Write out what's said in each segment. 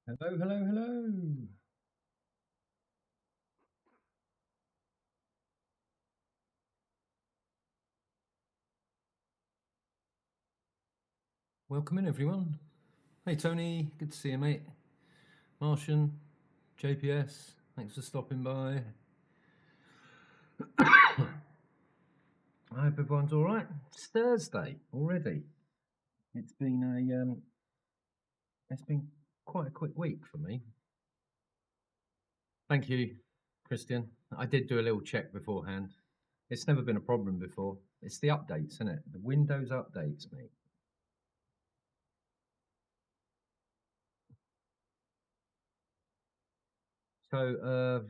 Hello, hello, hello. Welcome in, everyone. Hey, Tony. Good to see you, mate. Martian, JPS, thanks for stopping by. I hope everyone's all right. It's Thursday already. It's been quite a quick week for me. Thank you, Christian. I did do a little check beforehand. It's never been a problem before. It's the updates, isn't it? The Windows updates, mate. So,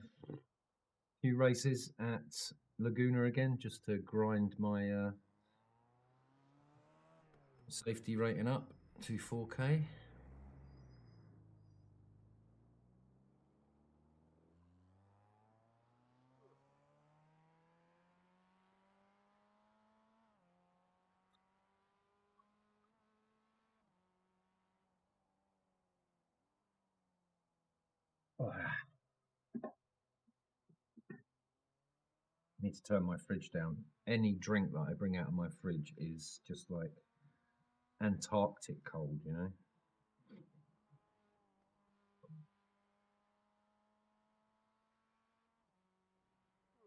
few races at Laguna again, just to grind my safety rating up to 4K. Oh, I need to turn my fridge down. Any drink that I bring out of my fridge is just like Antarctic cold, you know?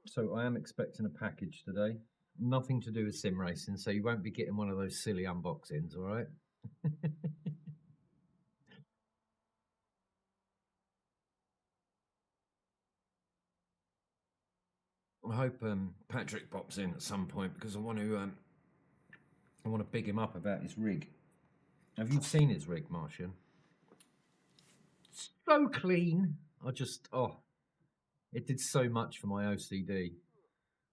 So I am expecting a package today. Nothing to do with sim racing, so you won't be getting one of those silly unboxings, all right? I hope Patrick pops in at some point because I want to big him up about his rig. Have you seen his rig, Martian? So clean. It did so much for my OCD.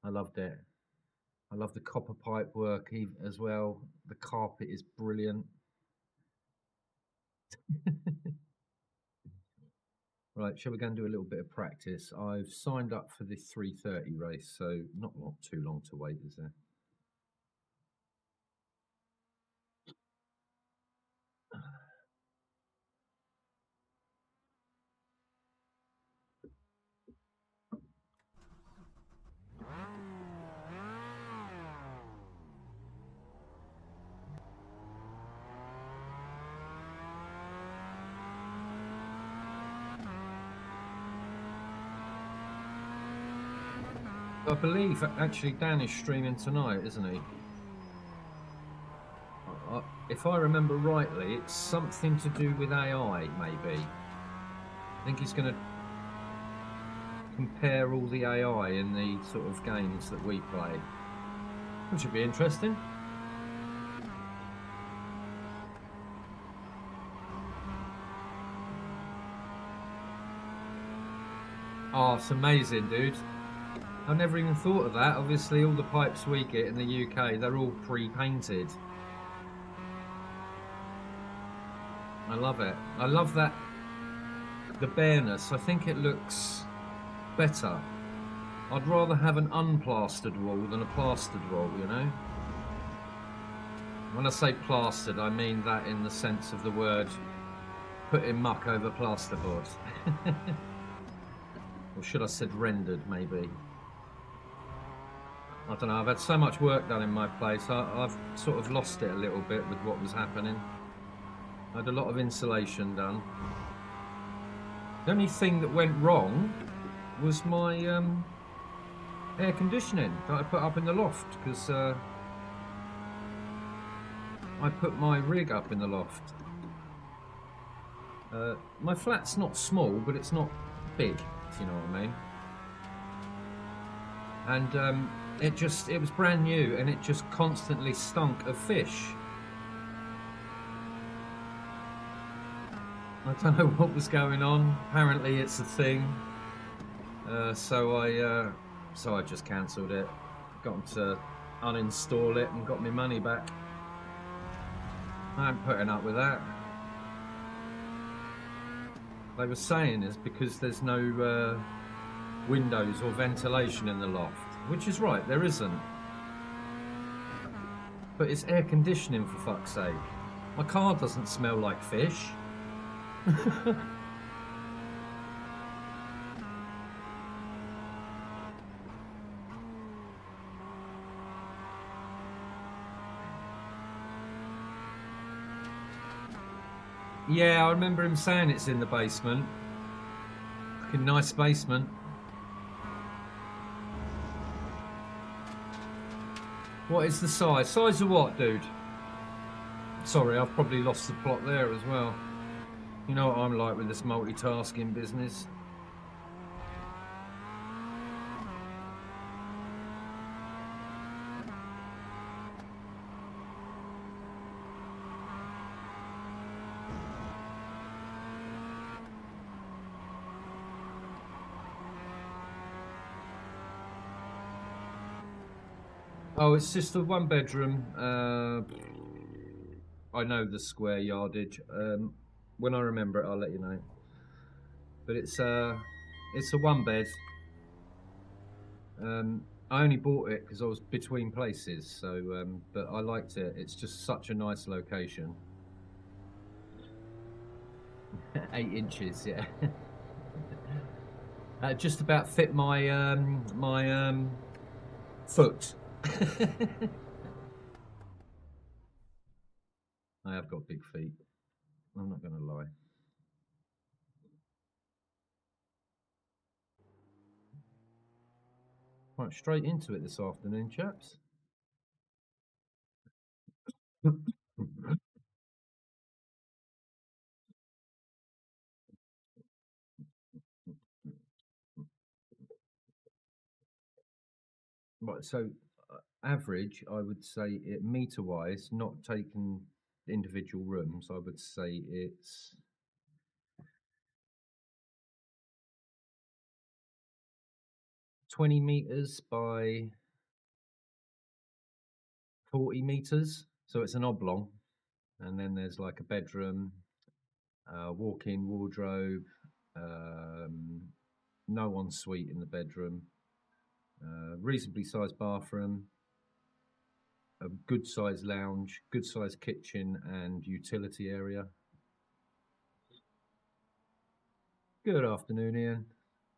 I loved it. I love the copper pipe work as well. The carpet is brilliant. Right, shall we go and do a little bit of practice? I've signed up for the 3:30 race, so not too long to wait, is there? I believe actually Dan is streaming tonight, isn't he? If I remember rightly, it's something to do with AI, maybe. I think he's going to compare all the AI in the sort of games that we play, which would be interesting. Oh, it's amazing, dude. I never even thought of that. Obviously, all the pipes we get in the UK, they're all pre-painted. I love it. I love that, the bareness. I think it looks better. I'd rather have an unplastered wall than a plastered wall, you know? When I say plastered, I mean that in the sense of the word putting muck over plasterboard. Or should I said rendered, maybe? I don't know, I've had so much work done in my place, I've sort of lost it a little bit with what was happening. I had a lot of insulation done. The only thing that went wrong was my air conditioning that I put up in the loft, because I put my rig up in the loft. My flat's not small, but it's not big, if you know what I mean. And it was brand new, and it just constantly stunk of fish. I don't know what was going on. Apparently, it's a thing. So I just cancelled it. Got them to uninstall it and got my money back. I ain't putting up with that. They were saying is because there's no windows or ventilation in the loft, which is right, there isn't. But it's air conditioning, for fuck's sake. My car doesn't smell like fish. Yeah, I remember him saying it's in the basement. Fucking nice basement. What is the size? Size of what, dude? Sorry, I've probably lost the plot there as well. You know what I'm like with this multitasking business. Oh, it's just a one bedroom. I know the square yardage. When I remember it, I'll let you know. But it's a one bed. I only bought it because I was between places. So, but I liked it. It's just such a nice location. 8 inches, yeah. Just about fit my foot. I have got big feet. I'm not going to lie. Right, straight into it this afternoon, chaps. Right, so average, I would say it meter wise, not taking individual rooms, I would say it's 20 meters by 40 meters. So it's an oblong. And then there's like a bedroom, walk in wardrobe, um, no ensuite in the bedroom, reasonably sized bathroom, a good sized lounge, good sized kitchen, and utility area. Good afternoon, Ian.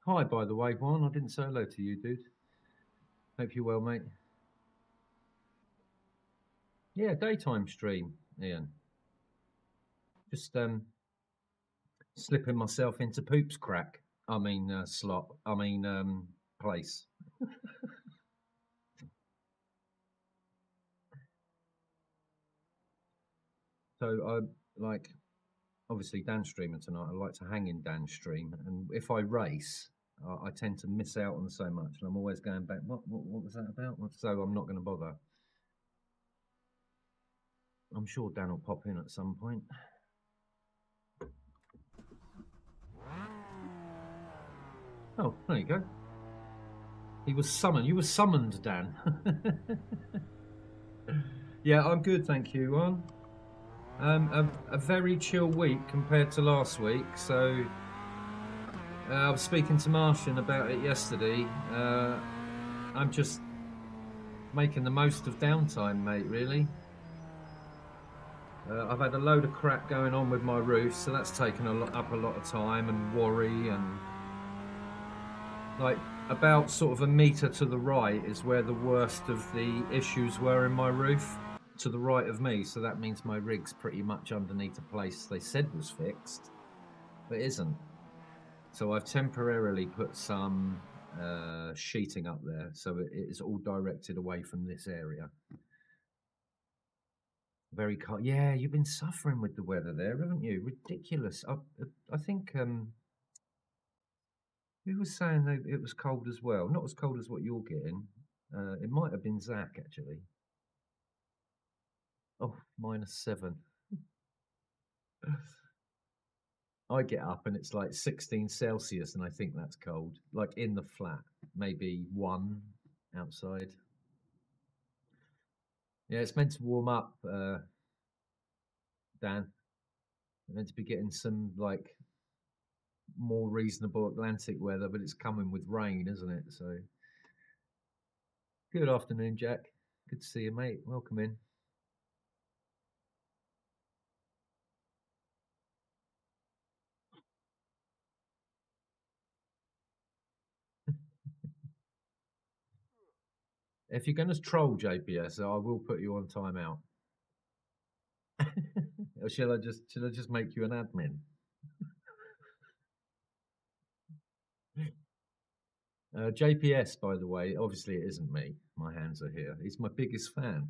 Hi, by the way, Juan. I didn't say hello to you, dude. Hope you're well, mate. Yeah, daytime stream, Ian. Just slipping myself into poops crack. I mean slot. I mean place. So I like obviously downstreamer tonight. I like to hang in downstream, and if I race, I tend to miss out on so much, and I'm always going back. What was that about? So I'm not going to bother. I'm sure Dan will pop in at some point. Oh, there you go. He was summoned. You were summoned, Dan. Yeah, I'm good, thank you, Juan. A very chill week compared to last week. So I was speaking to Martian about it yesterday. I'm just making the most of downtime, mate. Really. I've had a load of crap going on with my roof, so that's taken up a lot of time and worry and like about sort of a metre to the right is where the worst of the issues were in my roof, to the right of me. So that means my rig's pretty much underneath a place they said was fixed, but isn't. So I've temporarily put some sheeting up there, so it is all directed away from this area. Very cold. Yeah, you've been suffering with the weather there, haven't you? Ridiculous. I think who was saying that it was cold as well? Not as cold as what you're getting. It might have been Zach actually. Oh, -7. I get up and it's like 16 Celsius, and I think that's cold. Like in the flat, maybe 1 outside. Yeah, it's meant to warm up, Dan. We're meant to be getting some like more reasonable Atlantic weather, but it's coming with rain, isn't it? So, good afternoon, Jack. Good to see you, mate. Welcome in. If you're going to troll JPS, I will put you on timeout. Or shall I just make you an admin? JPS, by the way, obviously it isn't me. My hands are here. He's my biggest fan.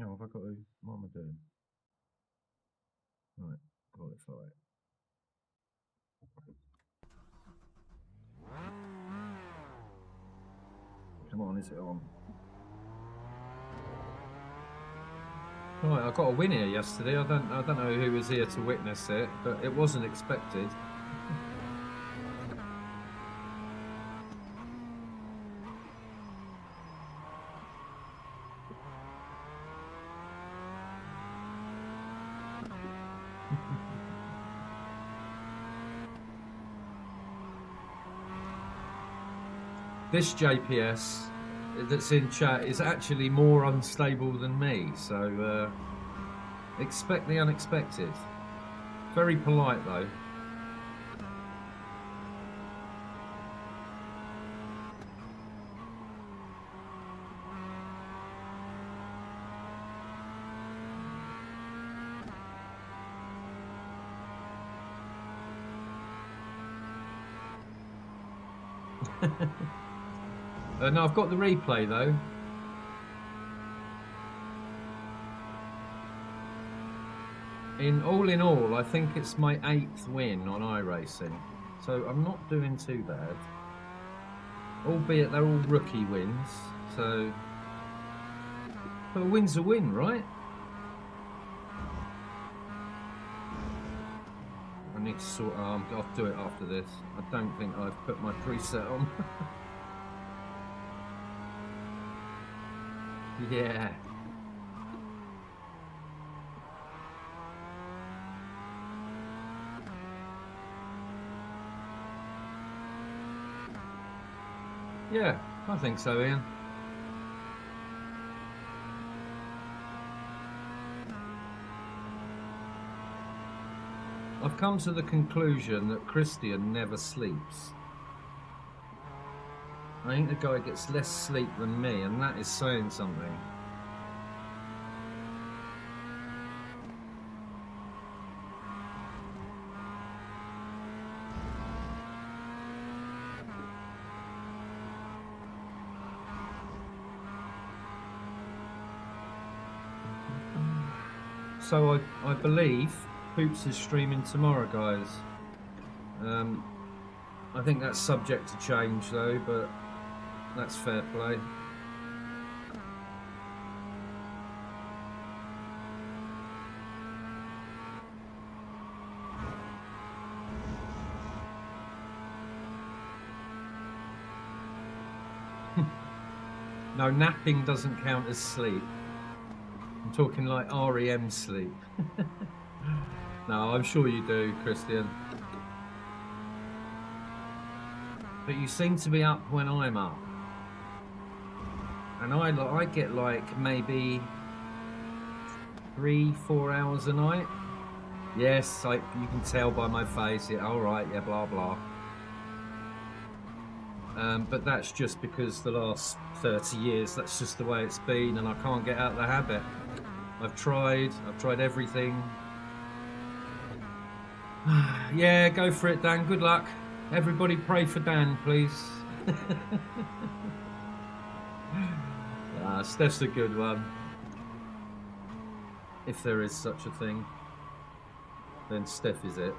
Oh, have I got to? What am I doing? Right, qualify. Come on, is it on? Right, I got a win here yesterday. I don't know who was here to witness it, but it wasn't expected. This JPS that's in chat is actually more unstable than me, so expect the unexpected. Very polite though. No, I've got the replay though. In all, I think it's my 8th win on iRacing, so I'm not doing too bad. Albeit they're all rookie wins, so but a win's a win, right? I need to sort. I'll do it after this. I don't think I've put my preset on. Yeah. Yeah, I think so, Ian. I've come to the conclusion that Christian never sleeps. I think the guy gets less sleep than me, and that is saying something. So I believe Hoops is streaming tomorrow, guys. I think that's subject to change though, but that's fair play. No, napping doesn't count as sleep. I'm talking like REM sleep. No, I'm sure you do, Christian. But you seem to be up when I'm up. And I get like maybe 3-4 hours a night. Yes, you can tell by my face. Yeah, all right, yeah, blah blah. But that's just because the last 30 years, that's just the way it's been, and I can't get out of the habit. I've tried everything. Yeah, go for it, Dan. Good luck. Everybody pray for Dan, please. Steph's a good one. If there is such a thing, then Steph is it.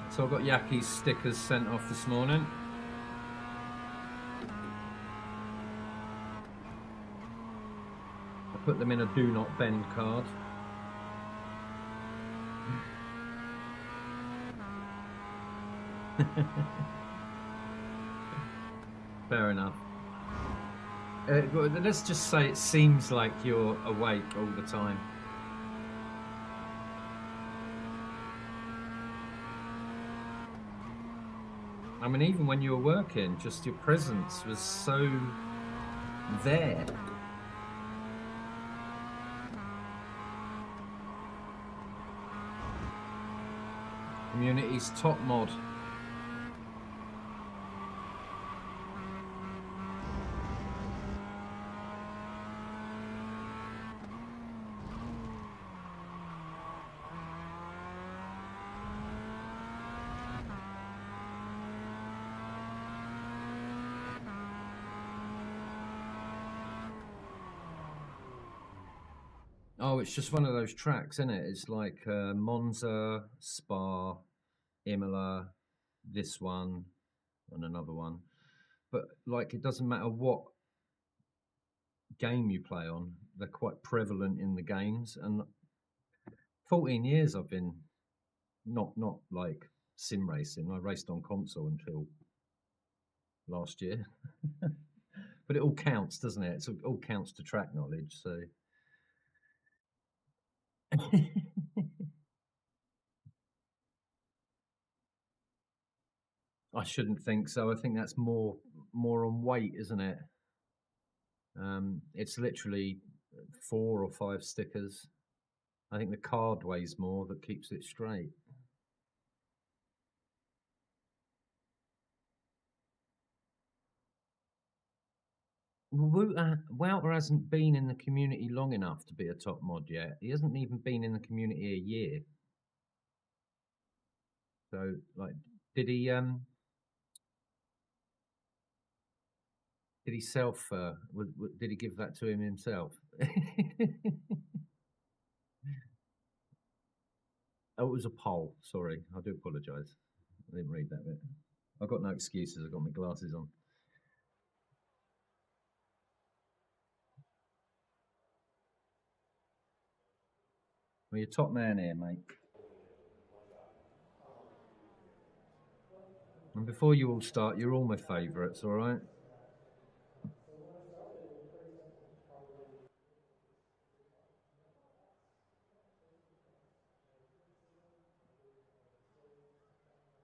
So I got Yaki's stickers sent off this morning. I put them in a do not bend card. Fair enough. Let's just say it seems like you're awake all the time. I mean, even when you were working, just your presence was so there. Community's top mod. Oh, it's just one of those tracks, isn't it? It's like Monza, Spa, Imola, this one, and another one. But like, it doesn't matter what game you play on; they're quite prevalent in the games. And 14 years I've been not like sim racing. I raced on console until last year, but it all counts, doesn't it? It all counts to track knowledge. So. I shouldn't think so. I think that's more on weight, isn't it? It's literally 4 or 5 stickers. I think the card weighs more that keeps it straight. Wouter hasn't been in the community long enough to be a top mod yet. He hasn't even been in the community a year. So, like, did he self? Did he give that to him himself? Oh, it was a poll. Sorry, I do apologise. I didn't read that bit. I've got no excuses. I've got my glasses on. Well, you're top man here, mate. And before you all start, you're all my favourites, all right?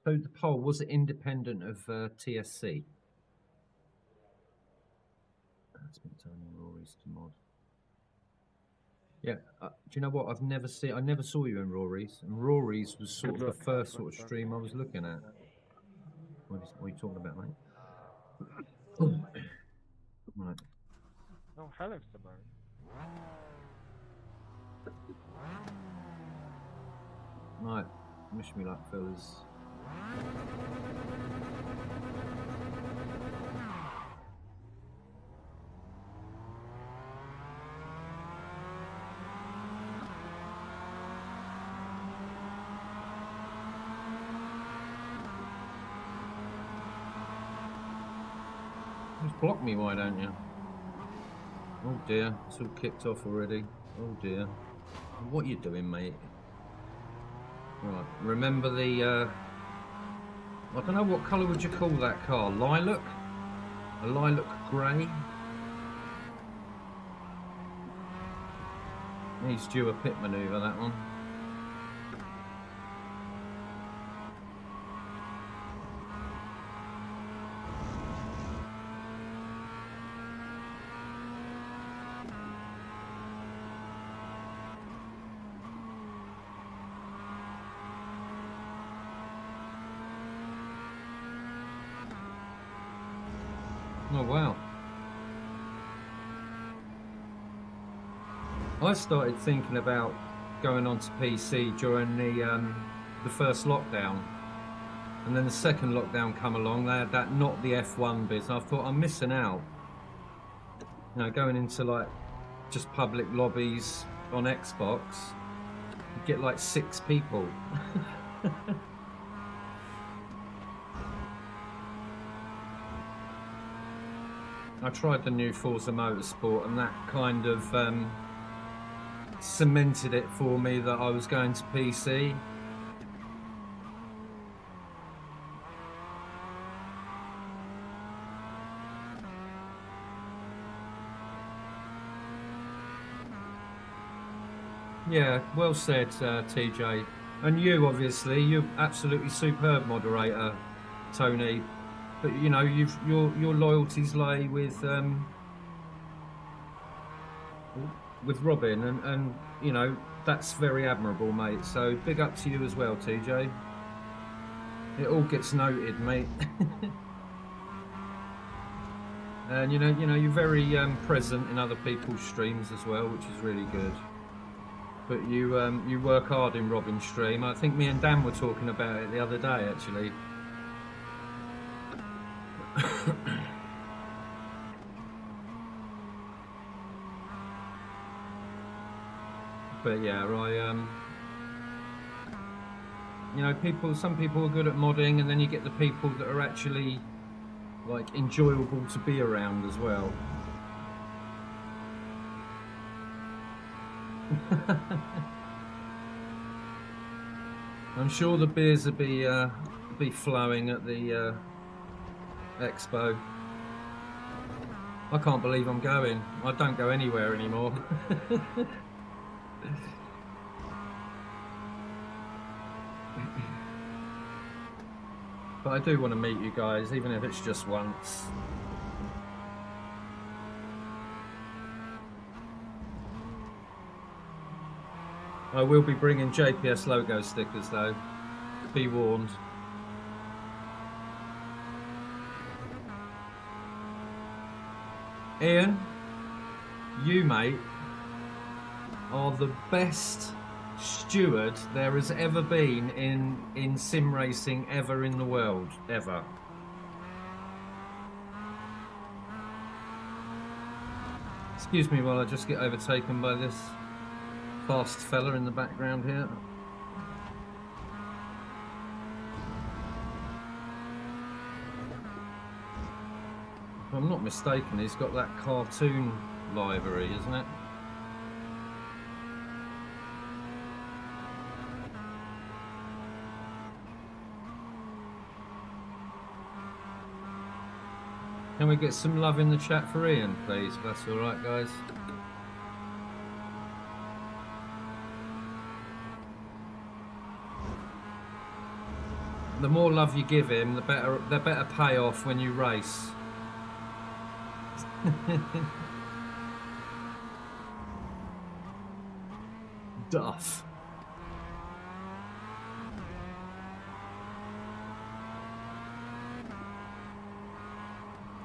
So the poll, was it independent of TSC? That's been turning Rory's to mod. Yeah, do you know what? I never saw you in Rory's, and Rory's was sort of the first sort of stream I was looking at. What are you talking about, mate? Right. No, Halif's the man. Right. Wish me luck, fellas. Just block me, why don't you? Oh dear, it's all kicked off already. Oh dear. What are you doing, mate? Right, remember the, I don't know, what colour would you call that car? Lilac? A lilac grey? Needs due a pit manoeuvre, that one. Oh wow. I started thinking about going onto PC during the first lockdown, and then the second lockdown come along. They had that not the F1 bit. I thought I'm missing out. You know, going into like just public lobbies on Xbox, you get like 6 people. I tried the new Forza Motorsport, and that kind of cemented it for me that I was going to PC. Yeah, well said, TJ. And you, obviously, you're absolutely superb moderator. Tony. But you know, your loyalties lay with Robin, and you know that's very admirable, mate. So big up to you as well, TJ. It all gets noted, mate. And you know you're very present in other people's streams as well, which is really good. But you work hard in Robin's stream. I think me and Dan were talking about it the other day, actually. But yeah, you know, some people are good at modding, and then you get the people that are actually like enjoyable to be around as well. I'm sure the beers will be flowing at the expo. I can't believe I'm going. I don't go anywhere anymore. But I do want to meet you guys, even if it's just once. I will be bringing JPS logo stickers though, be warned. Ian, you mate are the best steward there has ever been in sim racing ever in the world, ever. Excuse me while I just get overtaken by this fast fella in the background here. If I'm not mistaken, he's got that cartoon livery, isn't it? Can we get some love in the chat for Ian, please, if that's alright, guys? The more love you give him, the better payoff when you race. Duff.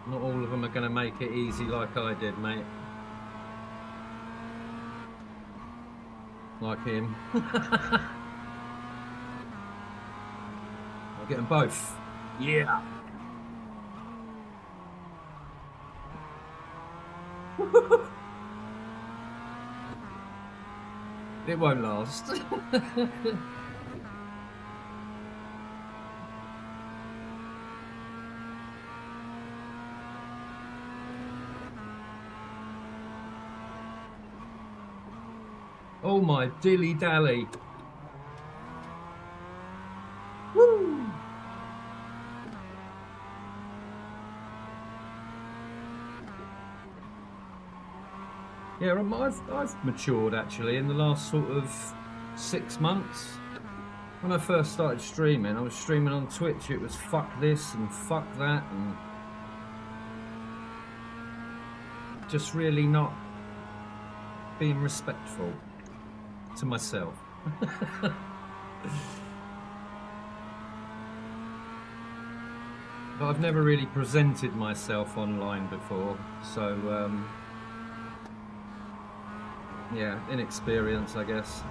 Not all of them are going to make it easy like I did, mate. Like him. I'll get them both. Yeah. It won't last. Oh my dilly dally. Woo! Yeah, I've matured actually in the last sort of 6 months. When I first started streaming, I was streaming on Twitch. It was fuck this and fuck that, and just really not being respectful to myself. But I've never really presented myself online before, so yeah, inexperience, I guess.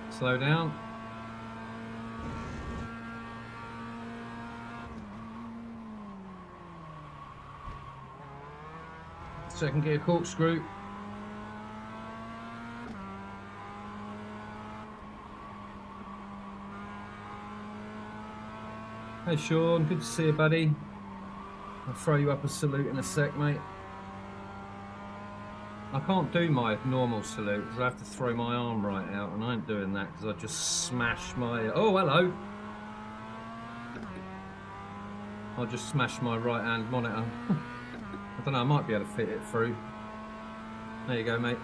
Slow down. Second gear corkscrew. Hey Sean, good to see you, buddy. I'll throw you up a salute in a sec, mate. I can't do my normal salute because I have to throw my arm right out, and I ain't doing that because I just smash my... Oh, hello! I'll just smash my right hand monitor. I don't know, I might be able to fit it through. There you go, mate.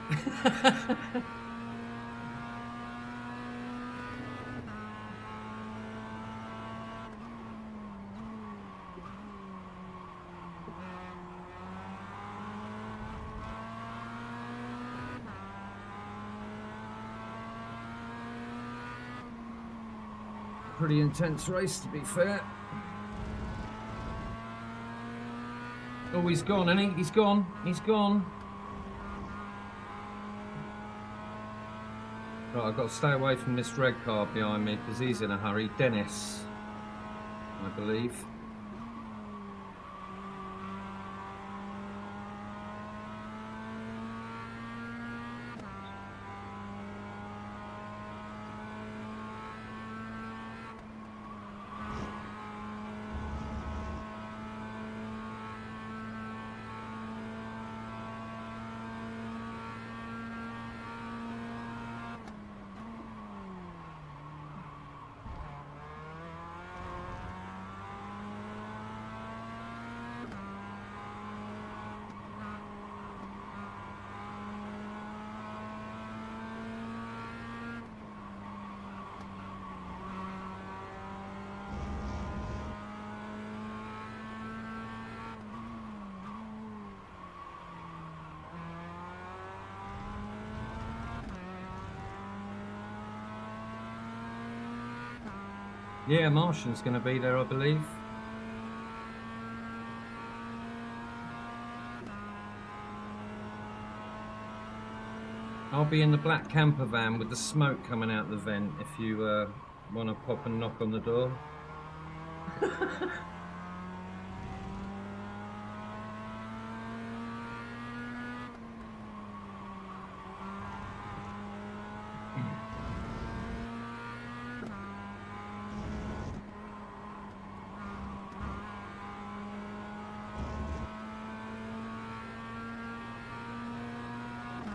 pretty intense race, to be fair. Oh, he's gone, isn't he? He's gone. He's gone. Right, I've got to stay away from this red car behind me because he's in a hurry. Dennis, I believe. Yeah, Martian's going to be there, I believe. I'll be in the black camper van with the smoke coming out the vent if you want to pop and knock on the door.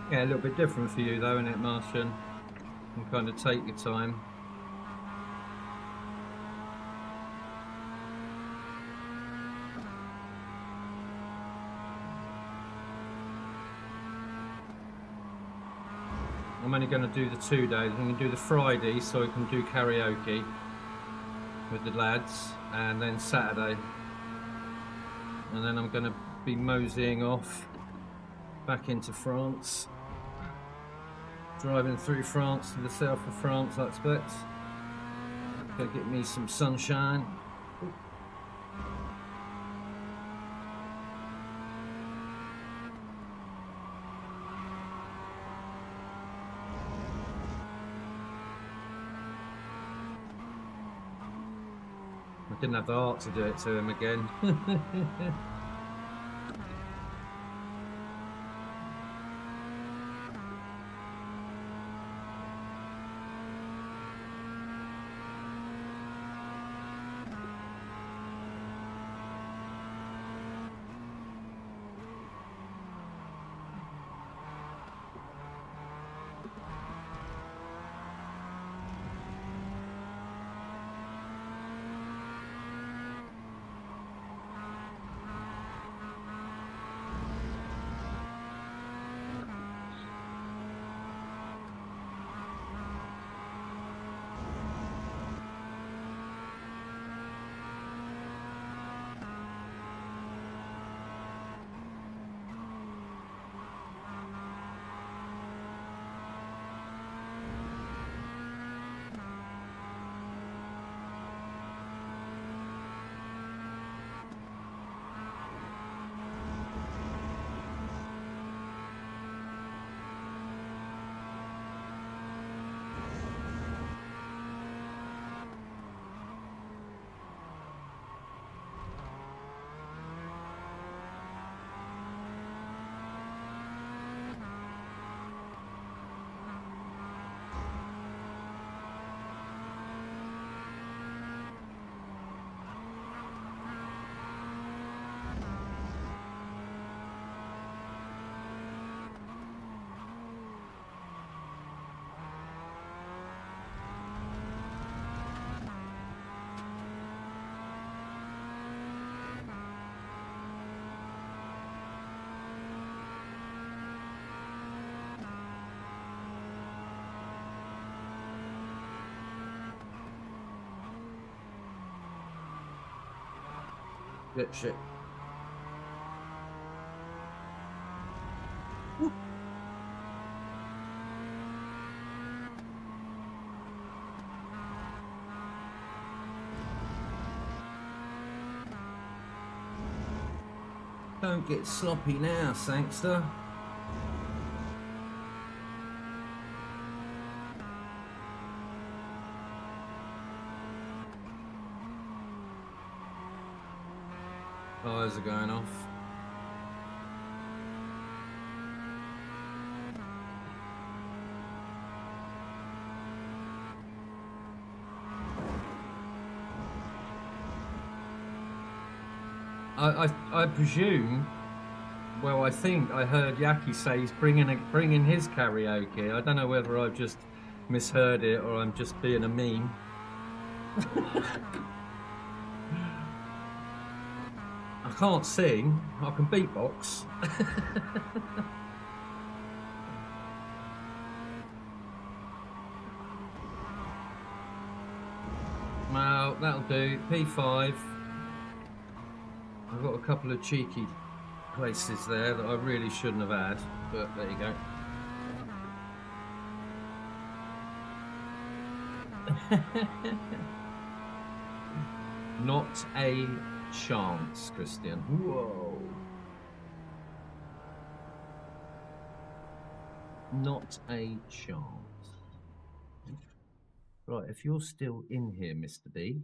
Yeah, a little bit different for you though, isn't it, Martian? You can kind of take your time. I'm only going to do the 2 days. I'm going to do the Friday so I can do karaoke with the lads, and then Saturday. And then I'm going to be moseying off back into France. Driving through France to the south of France, I expect. Go get me some sunshine. I didn't have the heart to do it to him again. Good shit. Don't get sloppy now, Sangster. Fires are going off. I presume. Well, I think I heard Yaki say he's bringing his karaoke. I don't know whether I've just misheard it or I'm just being a meme. I can't sing. I can beatbox. Well, that'll do. P5. I've got a couple of cheeky places there that I really shouldn't have had, but there you go. Not a chance, Christian. Whoa. Not a chance. Right, if you're still in here, Mr. B.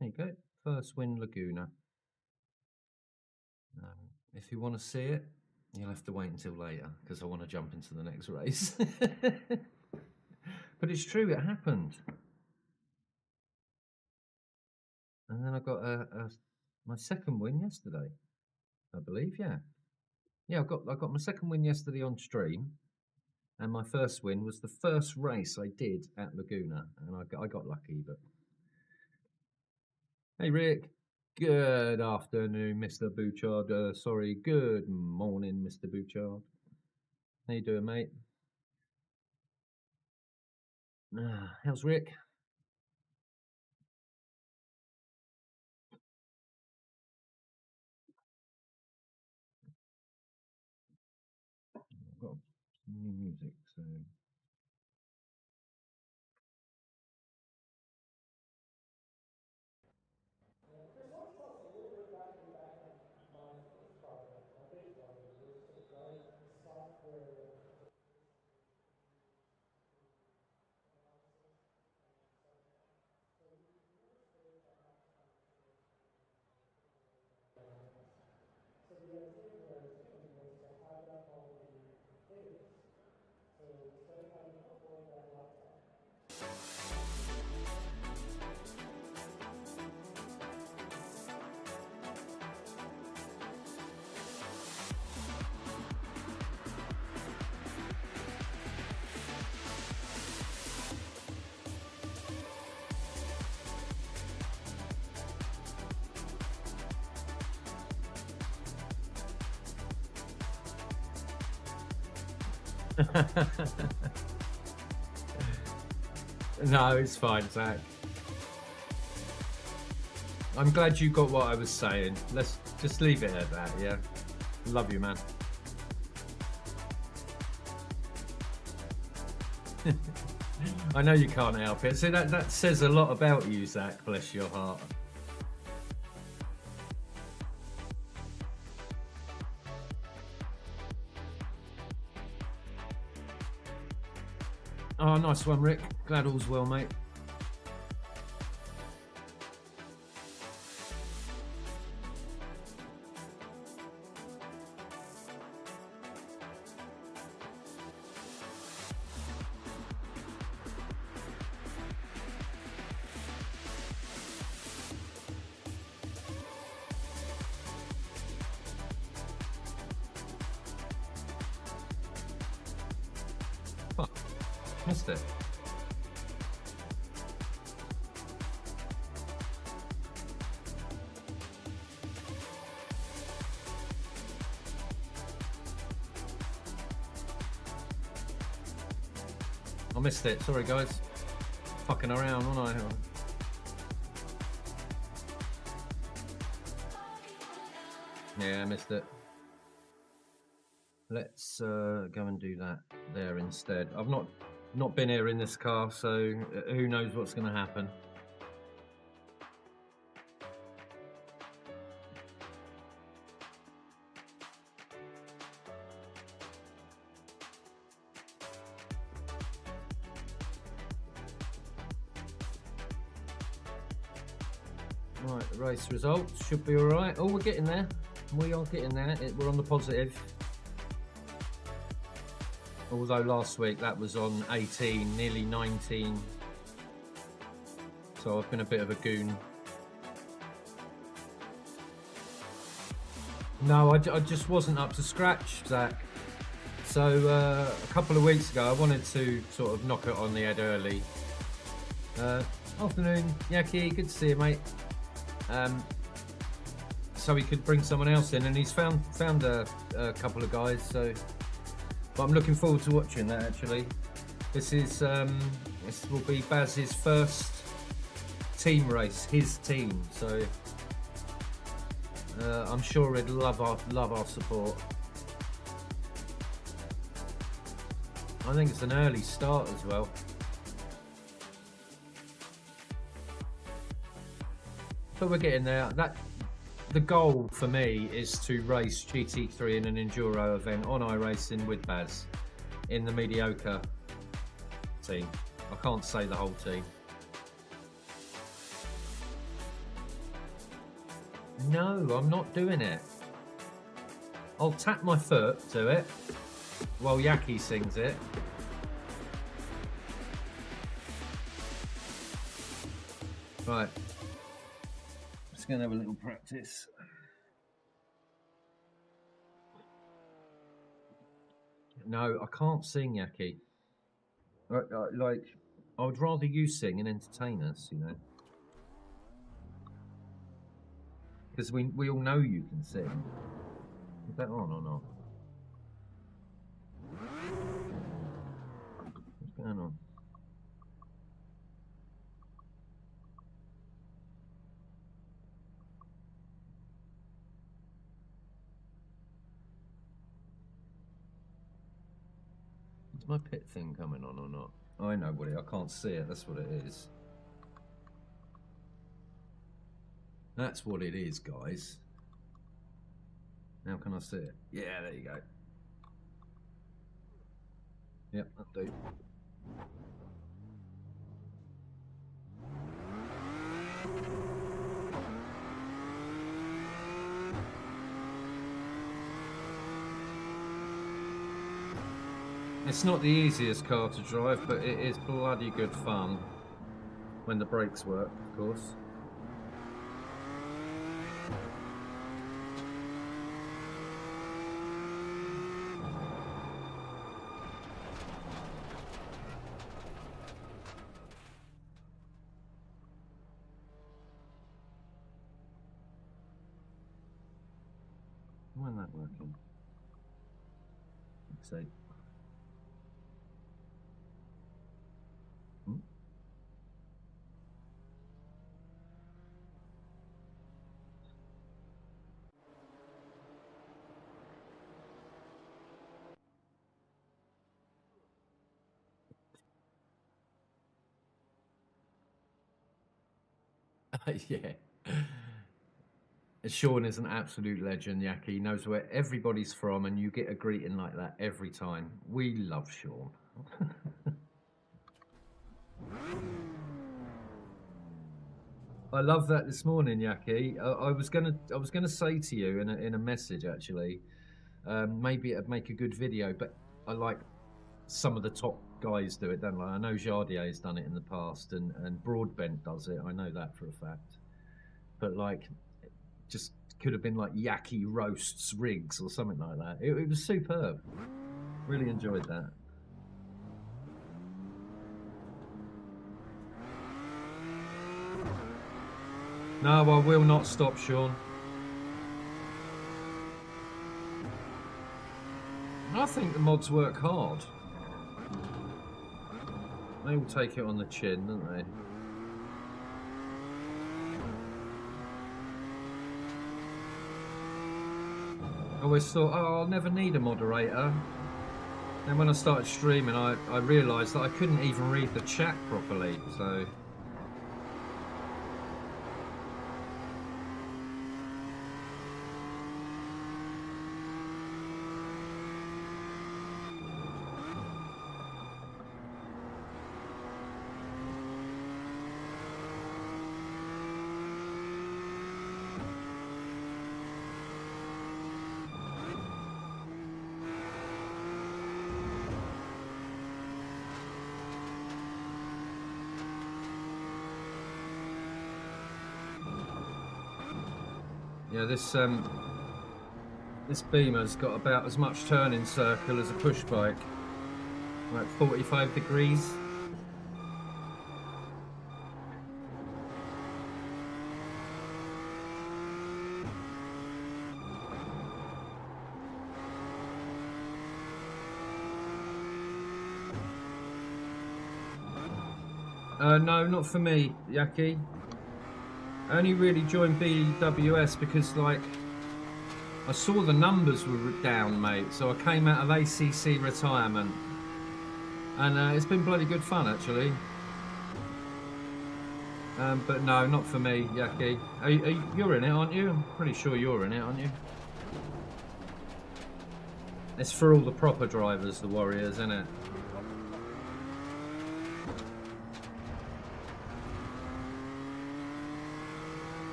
There you go. First win, Laguna. If you want to see it, you'll have to wait until later because I want to jump into the next race. But it's true, it happened. And then I got my second win yesterday, I believe. Yeah, I got my second win yesterday on stream, and my first win was the first race I did at Laguna, and I got lucky. But hey, Rick. Good afternoon, Mr. Bouchard. Sorry, good morning, Mr. Bouchard. How you doing, mate? How's Rick? I've got new music, so. No, it's fine, Zach. I'm glad you got what I was saying. Let's just leave it at that, yeah? Love you, man. I know you can't help it. See, that says a lot about you, Zach, bless your heart. Oh, nice one, Rick. Glad all's well, mate. Oh, missed it. I missed it. Sorry, guys. Fucking around, wasn't I? Yeah, I missed it. Let's go and do that there instead. I've not been here in this car, so who knows what's going to happen. Right, the race results should be all right. Oh, we're getting there. We are getting there. We're on the positive. Although last week that was on 18, nearly 19. So I've been a bit of a goon. No, I just wasn't up to scratch, Zach. So a couple of weeks ago I wanted to sort of knock it on the head early. Afternoon, Yaki, good to see you, mate. So he could bring someone else in, and he's found a couple of guys. So, but I'm looking forward to watching that. Actually, this will be Baz's first team race, his team. So I'm sure he'd love our support. I think it's an early start as well. But we're getting there. The goal for me is to race GT3 in an enduro event on iRacing with Baz in the mediocre team. I can't say the whole team. No, I'm not doing it. I'll tap my foot to it while Yaki sings it. Right. Just going to have a little practice. No, I can't sing, Yaki. Like, I would rather you sing and entertain us, you know. Because we all know you can sing. Is that on or not? What's going on? Is my pit thing coming on or not? I know what I can't see it, that's what it is. That's what it is, guys. How can I see it? Yeah, there you go. Yep, that'll do. It's not the easiest car to drive, but it is bloody good fun when the brakes work, of course. When that working? Let's see. Yeah. Sean is an absolute legend, Yaki. He knows where everybody's from, and you get a greeting like that every time. We love Sean. I love that this morning, Yaki. I was gonna say to you in a message actually. Maybe it'd make a good video, but I like some of the top guys do it, don't I? I know Jardier's done it in the past, and Broadbent does it. I know that for a fact. But like, just could have been like Yaki roasts rigs or something like that. It was superb. Really enjoyed that. No, I will not stop, Sean. I think the mods work hard. They will take it on the chin, don't they? I always thought, oh, I'll never need a moderator. And when I started streaming, I realised that I couldn't even read the chat properly, so... Yeah, this Beamer's got about as much turning circle as a push bike, like 45 degrees. No, not for me, Yaki. I only really joined BWS because, like, I saw the numbers were down, mate, so I came out of ACC retirement. And it's been bloody good fun, actually. But no, not for me, Yaki. You're in it, aren't you? I'm pretty sure you're in it, aren't you? It's for all the proper drivers, the Warriors, isn't it?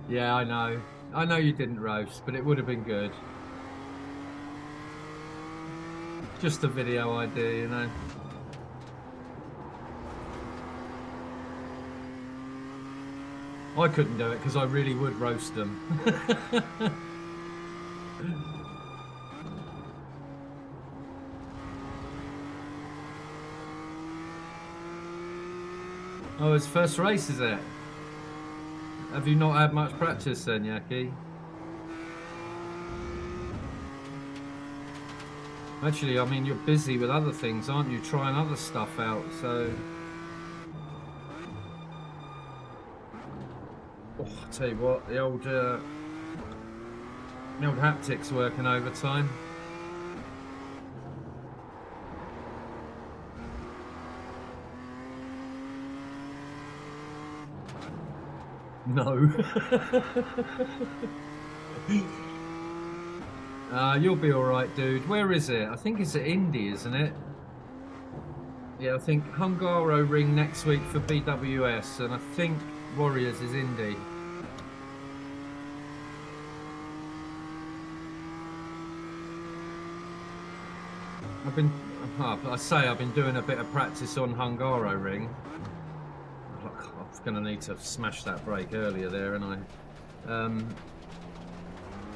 Yeah, I know. I know you didn't roast, but it would have been good. Just a video idea, you know. I couldn't do it because I really would roast them. Oh, it's first race, is it? Have you not had much practice then, Yaki? Actually, I mean, you're busy with other things, aren't you? Trying other stuff out, so... Oh, I'll tell you what, the old haptics working overtime. No. You'll be alright, dude. Where is it? I think it's at Indy, isn't it? Yeah, I think Hungaro Ring next week for BWS, and I think Warriors is Indy. I've been doing a bit of practice on Hungaro Ring. I'm gonna need to smash that brake earlier there, and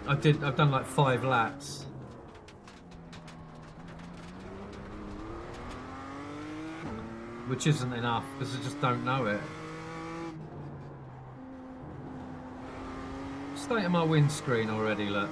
I've done like 5 laps. Which isn't enough because I just don't know it. State of my windscreen already, look.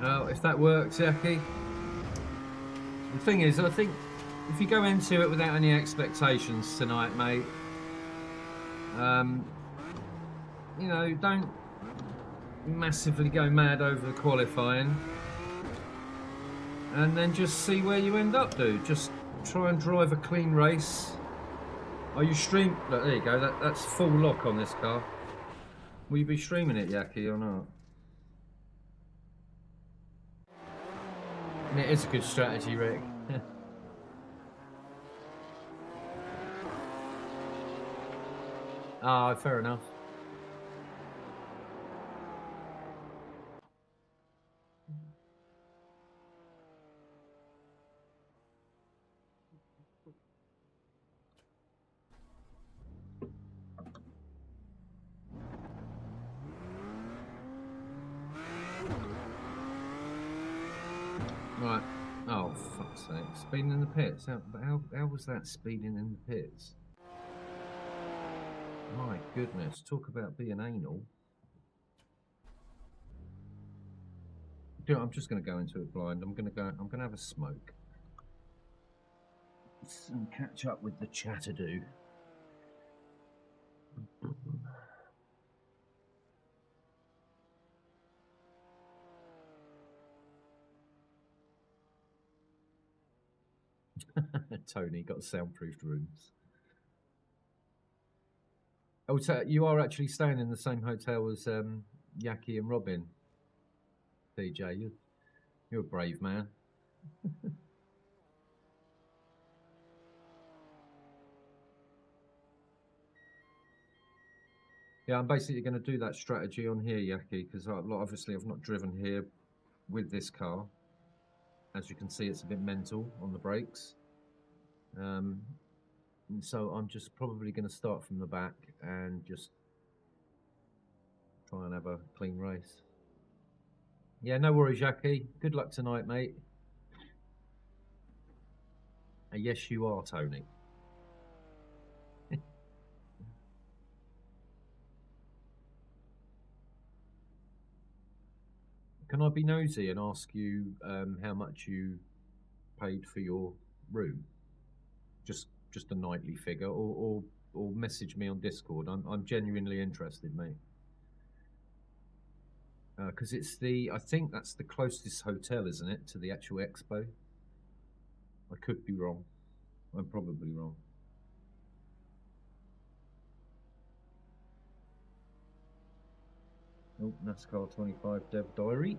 Well, if that works, Yaki. The thing is, I think if you go into it without any expectations tonight, mate, you know, don't massively go mad over the qualifying, and then just see where you end up, dude. Just try and drive a clean race. Are you stream? Look, there you go. That's full lock on this car. Will you be streaming it, Yaki, or not? And it is a good strategy, Rick. Ah, fair enough. Right. Oh, fuck. fuck's sake. Speeding in the pits. How was that speeding in the pits? My goodness, talk about being anal. I'm just going to go into it blind. I'm going to have a smoke. And catch up with the chatterdo. Tony got soundproofed rooms. Oh, so you are actually staying in the same hotel as Yaki and Robin, DJ. You're a brave man. Yeah, I'm basically going to do that strategy on here, Yaki, because obviously I've not driven here with this car. As you can see, it's a bit mental on the brakes. So I'm just probably going to start from the back and just try and have a clean race. Yeah, no worries, Yaki. Good luck tonight, mate. Yes, you are, Tony. Can I be nosy and ask you how much you paid for your room? Just a nightly figure, or message me on Discord. I'm genuinely interested, mate. Because I think that's the closest hotel, isn't it, to the actual expo? I could be wrong. I'm probably wrong. Oh, NASCAR 25 Dev Diary.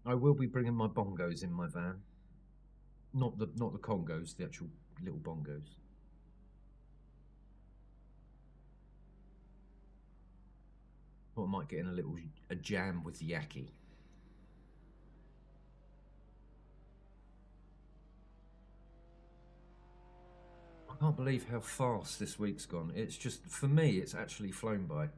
I will be bringing my bongos in my van. Not the congos, the actual little bongos. Or I might get in a jam with Yaki. I can't believe how fast this week's gone. It's just, for me, it's actually flown by.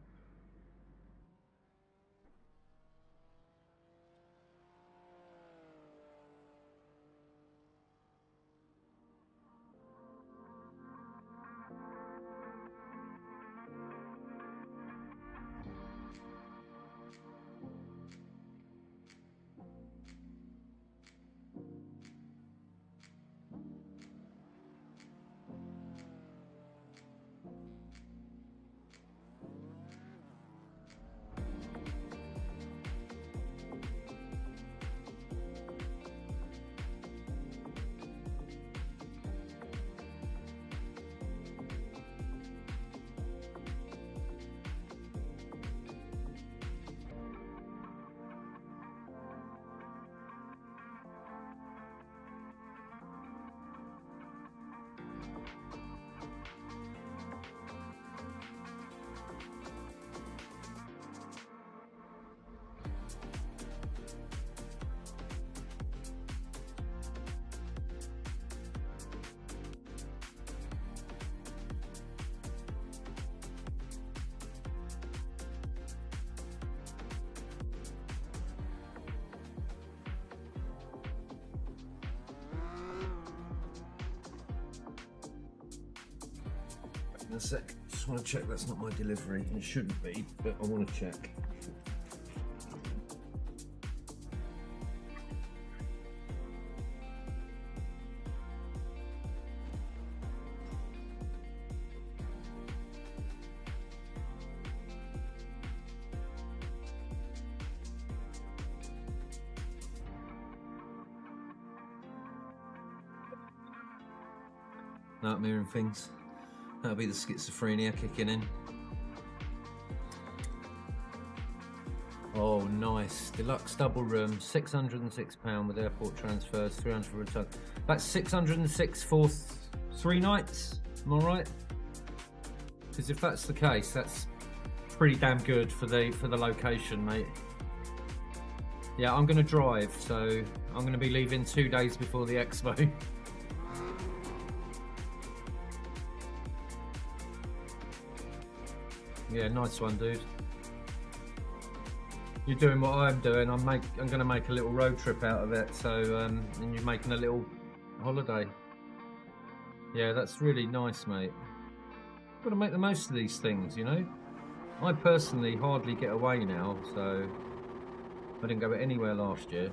In a sec, just want to check that's not my delivery. It shouldn't be, but I want to check. Nightmare and things. That'll be the schizophrenia kicking in. Oh, nice. Deluxe double room, £606 with airport transfers, 300 for return. That's 606 for 3 nights. Am I right? Because if that's the case, that's pretty damn good for the location, mate. Yeah, I'm going to drive, so I'm going to be leaving 2 days before the expo. Yeah, nice one, dude. you're doing what I'm doing. I'm going to make a little road trip out of it. So and you're making a little holiday. Yeah, that's really nice, mate. Got to make the most of these things, you know. I personally hardly get away now, so I didn't go anywhere last year.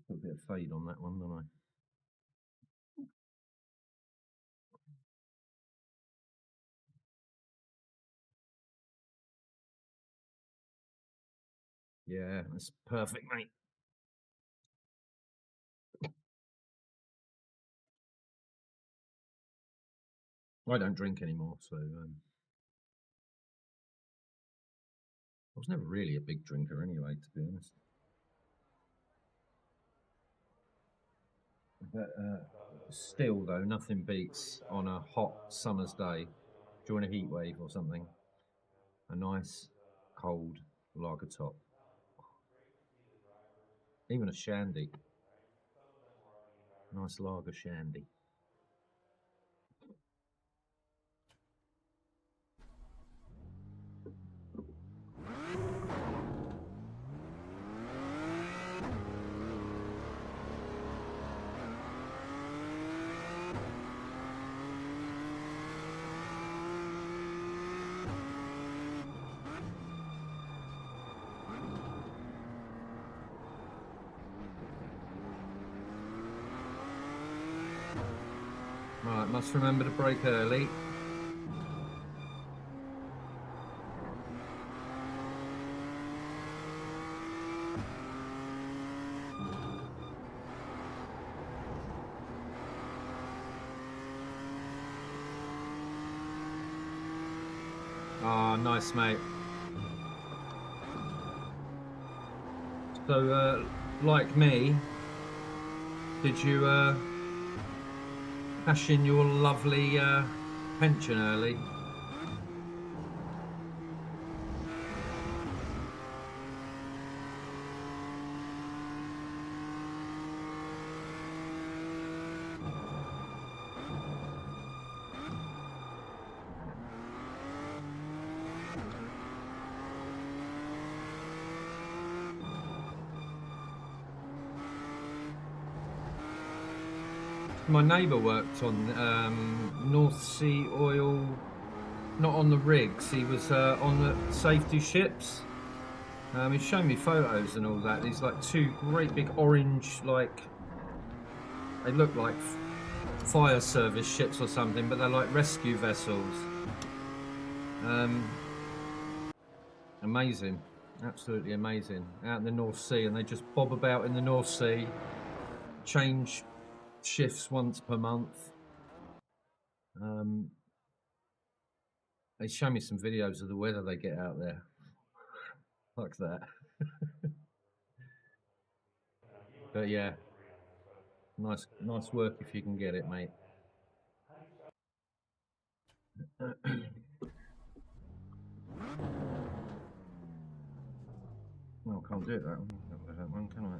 Put a bit of fade on that one, don't I? Yeah, that's perfect, mate. I don't drink anymore, so I was never really a big drinker anyway, to be honest. But still, though, nothing beats on a hot summer's day during a heat wave or something, a nice cold lager top, even a shandy, nice lager shandy. Right, must remember to brake early. Ah, nice, mate. So, like me, did you cash in your lovely pension early? My neighbour worked on North Sea oil, not on the rigs. He was on the safety ships. He's shown me photos and all that. These like two great big orange, like they look like fire service ships or something, but they're like rescue vessels. Amazing, absolutely amazing. Out in the North Sea, and they just bob about in the North Sea, change shifts once per month. They show me some videos of the weather they get out there. Like that. But yeah, nice work if you can get it, mate. Well, I can't do it that one, can I?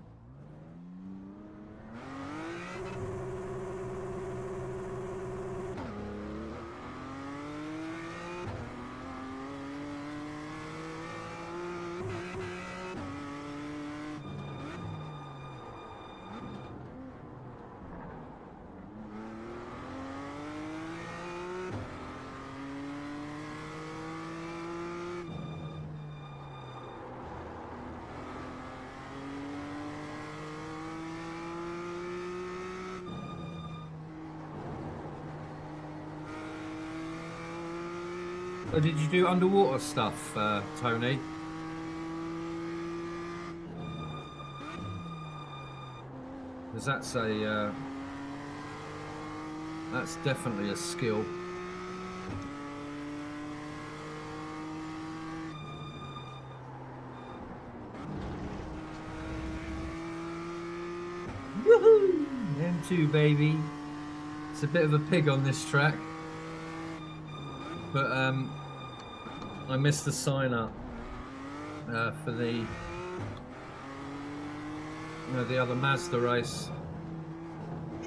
Oh, did you do underwater stuff, Tony? Because that's definitely a skill. Woohoo! M2 baby. It's a bit of a pig on this track, but I missed the sign up for the other Mazda race.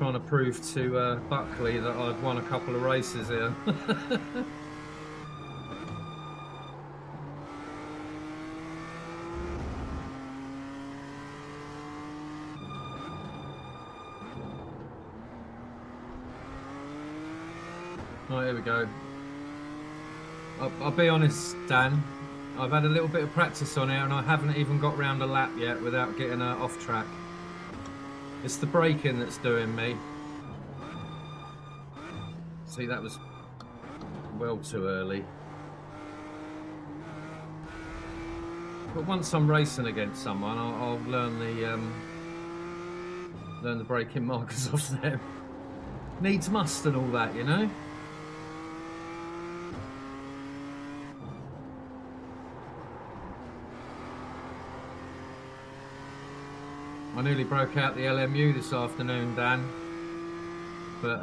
trying to prove to Buckley that I'd won a couple of races here. Right, here we go. I'll be honest, Dan. I've had a little bit of practice on here and I haven't even got round a lap yet without getting off track. It's the braking that's doing me. See, that was well too early. But once I'm racing against someone, I'll learn the braking markers off them. Needs must and all that, you know. I nearly broke out the LMU this afternoon, Dan, but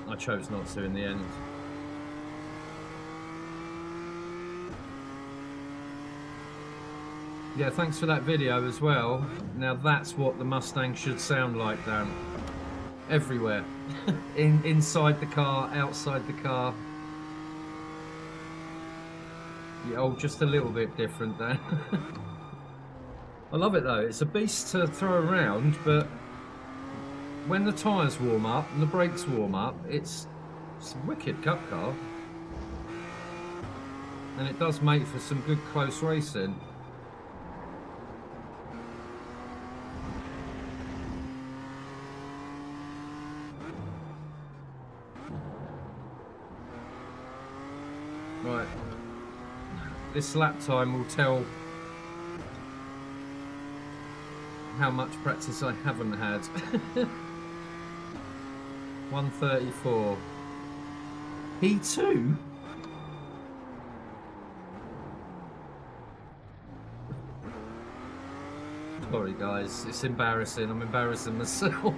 I chose not to in the end. Yeah, thanks for that video as well. Now that's what the Mustang should sound like, Dan. Everywhere. Inside the car, outside the car. Yeah, oh, just a little bit different, Dan. I love it though, it's a beast to throw around, but when the tyres warm up and the brakes warm up, it's a wicked cup car. And it does make for some good close racing. Right, this lap time will tell how much practice I haven't had. 134. P2? Sorry guys, it's embarrassing. I'm embarrassing myself.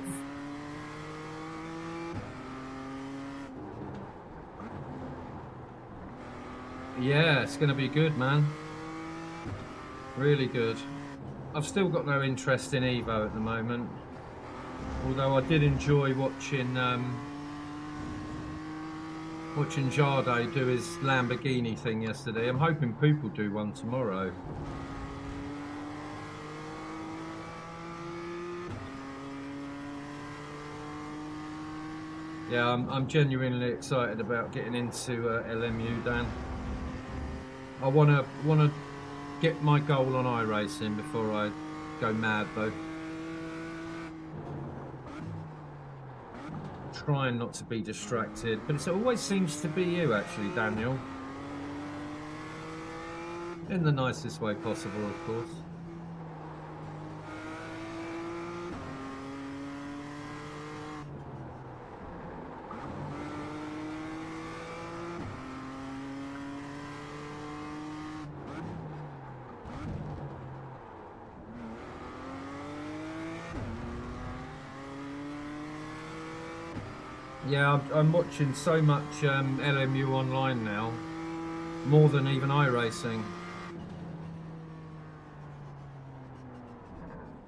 Yeah, it's gonna be good, man. Really good. I've still got no interest in Evo at the moment, although I did enjoy watching Jade do his Lamborghini thing yesterday. I'm hoping Poop will do one tomorrow. Yeah, I'm genuinely excited about getting into LMU, Dan. I wanna get my goal on iRacing before I go mad though. Trying not to be distracted, but it always seems to be you actually, Daniel. In the nicest way possible, of course. Yeah, I'm watching so much LMU online now, more than even iRacing.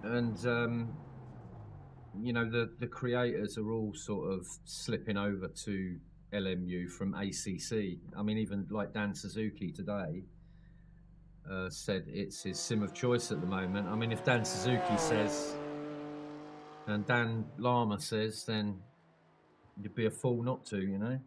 And you know, the creators are all sort of slipping over to LMU from ACC. I mean, even like Dan Suzuki today said it's his sim of choice at the moment. I mean, if Dan Suzuki says and Dan Lama says, then you'd be a fool not to, you know.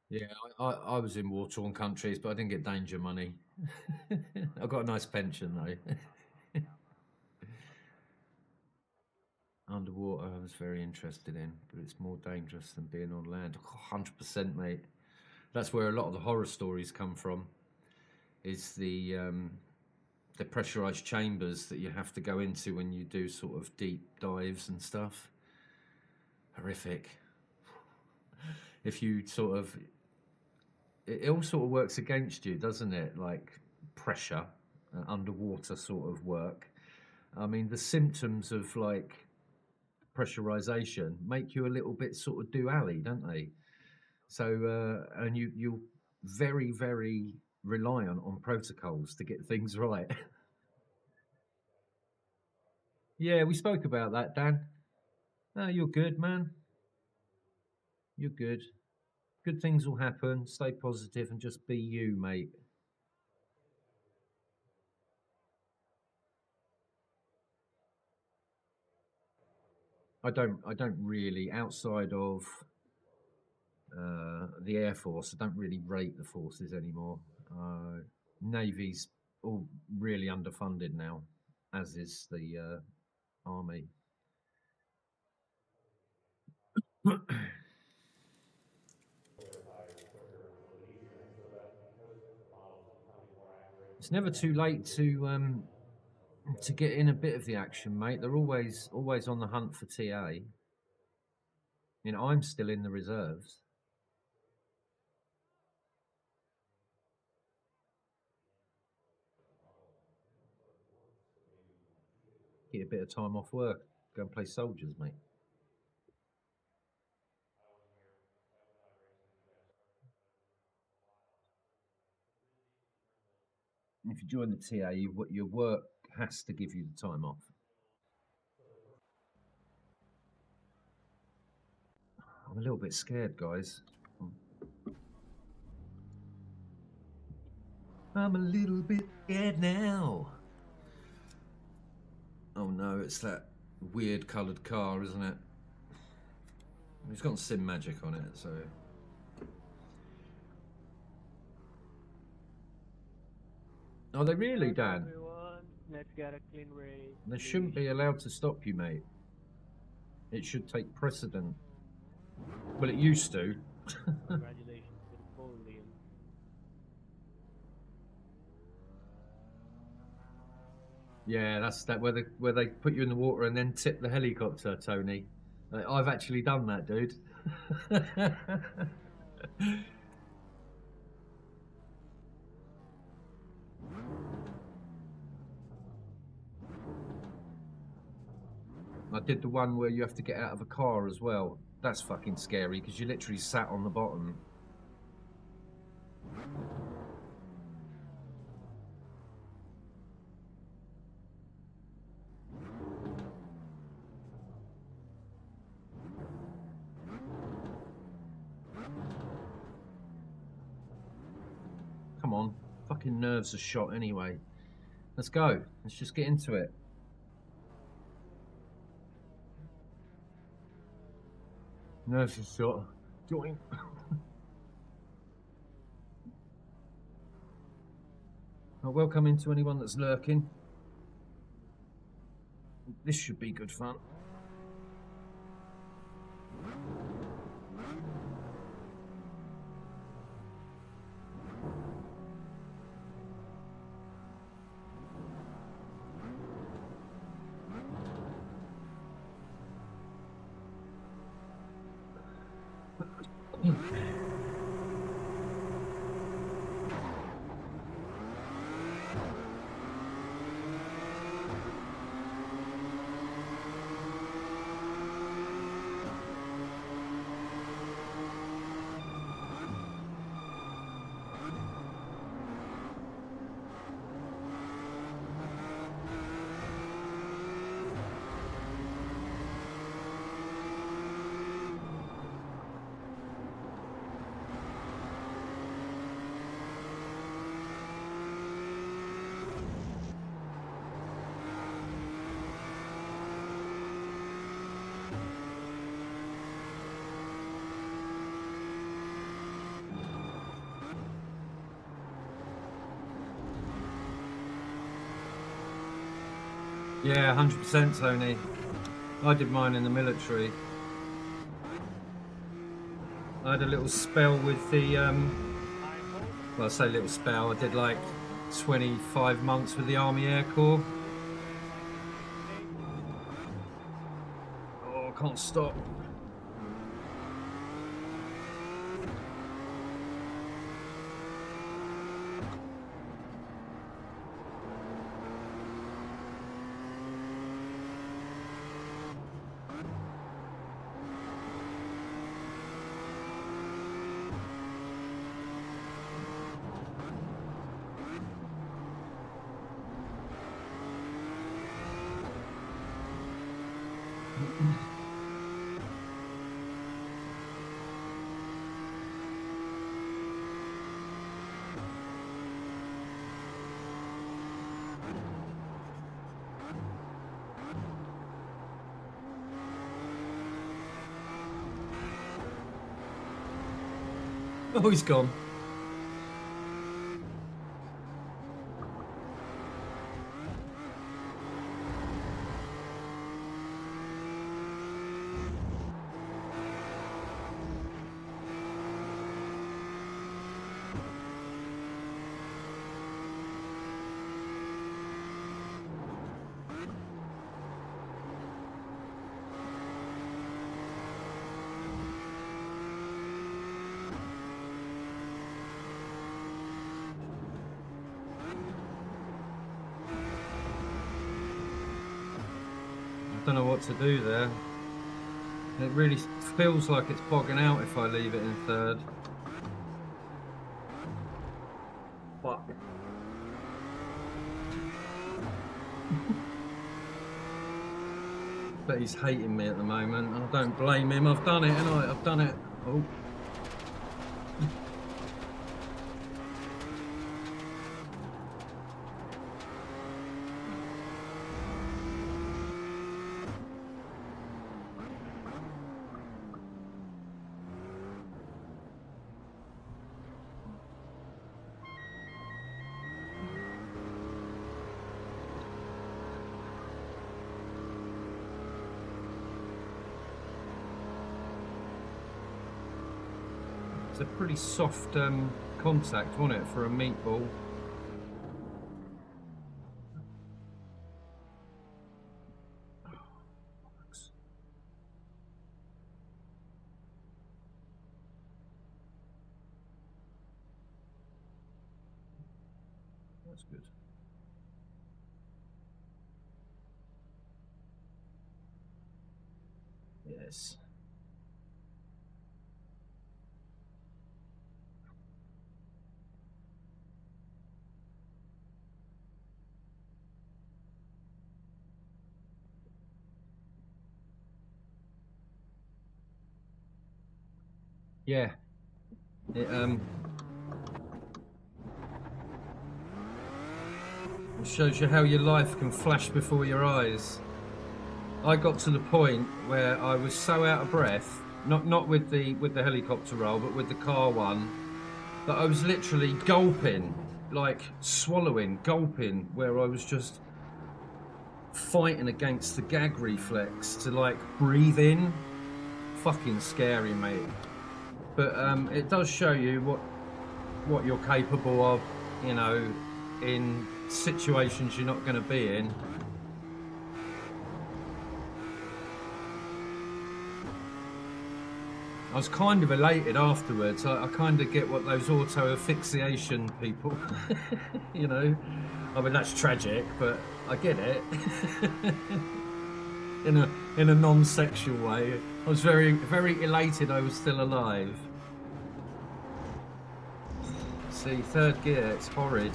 Yeah, I was in war-torn countries, but I didn't get danger money. I got a nice pension though. Underwater, I was very interested in, but it's more dangerous than being on land. 100%, mate. That's where a lot of the horror stories come from. Is the pressurized chambers that you have to go into when you do sort of deep dives and stuff. Horrific. If you sort of, it all sort of works against you, doesn't it? Like pressure, underwater sort of work. I mean, the symptoms of like pressurization make you a little bit sort of do-alley, don't they? So and you're very, very reliant on protocols to get things right. Yeah, we spoke about that, Dan. No, you're good, man. You're good. Good things will happen. Stay positive and just be you, mate. I don't really, outside of the Air Force, I don't really rate the forces anymore. Navy's all really underfunded now, as is the Army. It's never too late to get in a bit of the action, mate. They're always on the hunt for TA. You know, I'm still in the reserves. Get a bit of time off work, go and play soldiers, mate. If you join the TA, your work has to give you the time off. I'm a little bit scared, guys. I'm a little bit scared now. Oh no, it's that weird coloured car, isn't it? It's got sim magic on it, so. Are they really, Dan? Everyone, let's get a clean race. They shouldn't be allowed to stop you, mate. It should take precedent. Well, it used to. Congratulations to the pole, Liam. Yeah, that's that where they put you in the water and then tip the helicopter, Tony. I've actually done that, dude. I did the one where you have to get out of a car as well. That's fucking scary because you literally sat on the bottom. Come on, fucking nerves are shot anyway. Let's go. Let's just get into it. Nerves are shot. Join. Well, welcome into anyone that's lurking. This should be good fun. Yeah, 100%, Tony. I did mine in the military. I had a little spell with the, well, I say little spell, I did like 25 months with the Army Air Corps. Oh, I can't stop. Oh, he's gone. I don't know what to do there. It really feels like it's bogging out if I leave it in third. Fuck. But he's hating me at the moment. I don't blame him. I've done it, haven't I? I've done it. Oh. It's a pretty soft contact, wasn't it, for a meatball? That's good. Yes. Yeah. It shows you how your life can flash before your eyes. I got to the point where I was so out of breath, not with the helicopter roll, but with the car one, that I was literally gulping, like swallowing, gulping, where I was just fighting against the gag reflex to like breathe in. Fucking scary, mate. But it does show you what you're capable of, you know, in situations you're not going to be in. I was kind of elated afterwards. I kind of get what those auto asphyxiation people, you know. I mean, that's tragic, but I get it. in a non-sexual way. I was very, very elated I was still alive. See, third gear, it's horrid.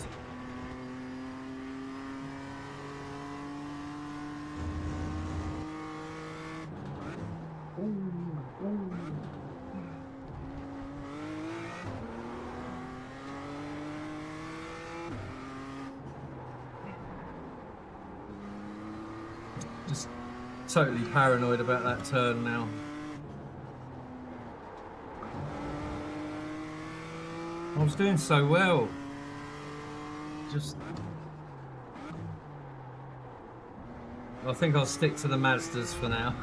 Just totally paranoid about that turn now. I was doing so well. Just... I think I'll stick to the Mazdas for now.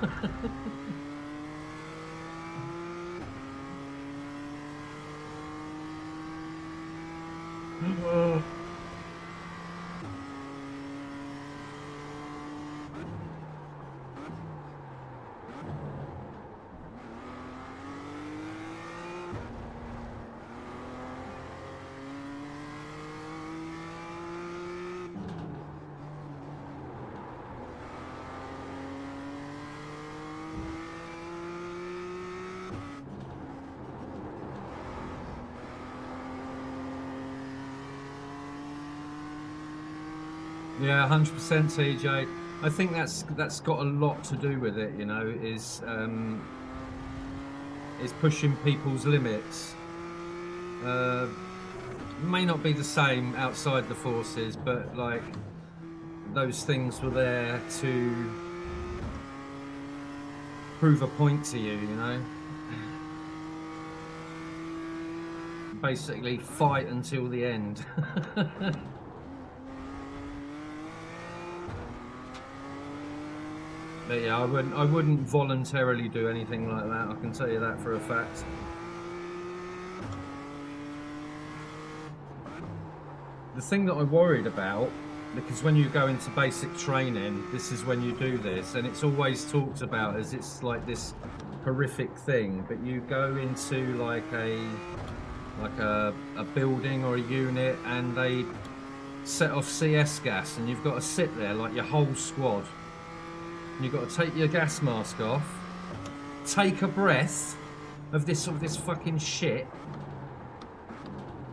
Yeah, 100% TJ. I think that's got a lot to do with it, you know, is pushing people's limits. May not be the same outside the forces, but like those things were there to prove a point to you, you know. basically fight until the end. But yeah, I wouldn't voluntarily do anything like that. I can tell you that for a fact. The thing that I worried about, because when you go into basic training, this is when you do this, and it's always talked about as it's like this horrific thing. But you go into like a building or a unit, and they set off CS gas, and you've got to sit there like your whole squad. You've got to take your gas mask off, take a breath of this fucking shit,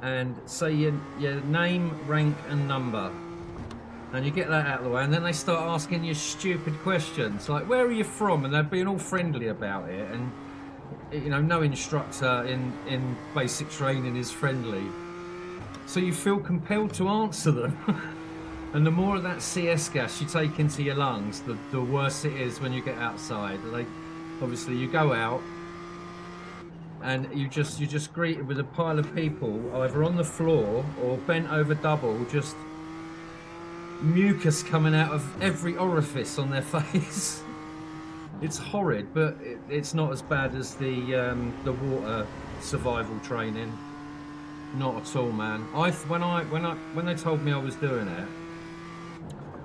and say your name, rank, and number, and you get that out of the way, and then they start asking you stupid questions like, "Where are you from?" and they're being all friendly about it, and you know, no instructor in basic training is friendly, so you feel compelled to answer them. And the more of that CS gas you take into your lungs, the worse it is when you get outside. Like, obviously, you go out and you're just greeted with a pile of people either on the floor or bent over double, just mucus coming out of every orifice on their face. It's horrid, but it's not as bad as the water survival training. Not at all, man. When they told me I was doing it,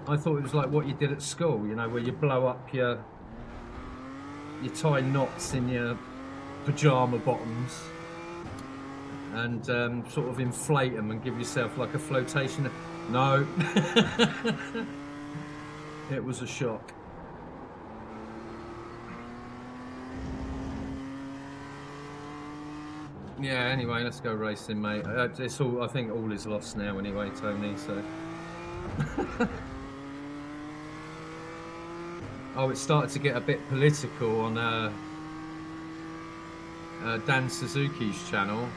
I thought it was like what you did at school, you know, where you blow up you tie knots in your pajama bottoms and sort of inflate them and give yourself like a flotation. No. It was a shock. Yeah, anyway, let's go racing, mate. It's all, I think all is lost now anyway, Tony, so. Oh, it started to get a bit political on Dan Suzuki's channel.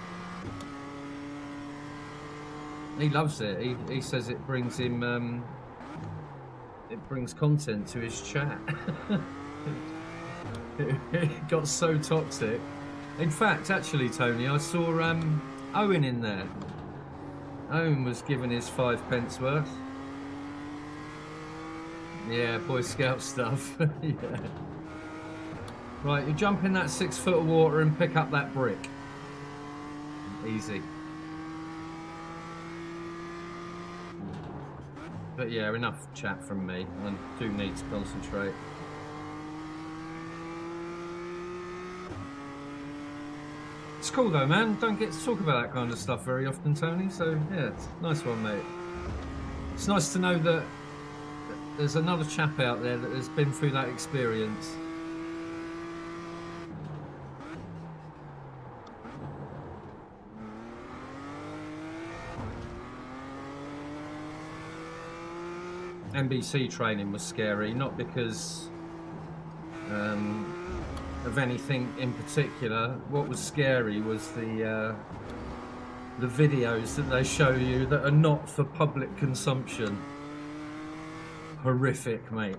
He loves it. He says it brings him it brings content to his chat. It got so toxic. In fact, actually, Tony, I saw Owen in there. Owen was given his 5 pence worth. Yeah, Boy Scout stuff. Yeah. Right, you jump in that 6 foot of water and pick up that brick. Easy. But yeah, enough chat from me. I do need to concentrate. It's cool though, man. Don't get to talk about that kind of stuff very often, Tony. So yeah, it's a nice one, mate. It's nice to know that there's another chap out there that has been through that experience. NBC training was scary, not because of anything in particular. What was scary was the videos that they show you that are not for public consumption. Horrific, mate.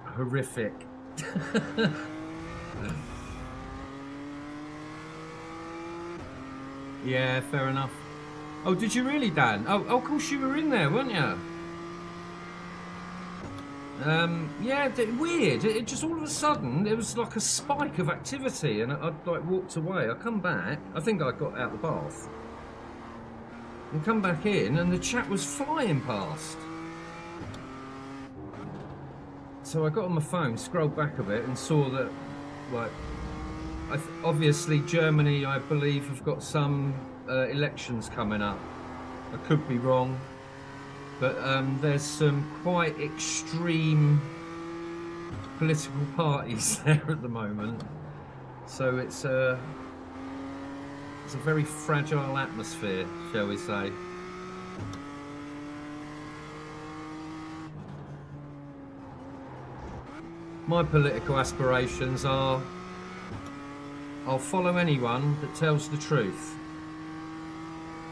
Horrific. Yeah, fair enough. Oh, did you really, Dan? Oh, of course you were in there, weren't you? Yeah, weird. It just all of a sudden, there was like a spike of activity, and I like walked away. I come back. I think I got out the bath and come back in, and the chat was flying past. So I got on my phone, scrolled back a bit, and saw that, like, obviously Germany, I believe, have got some elections coming up. I could be wrong, but there's some quite extreme political parties there at the moment. So it's a very fragile atmosphere, shall we say. My political aspirations are, I'll follow anyone that tells the truth.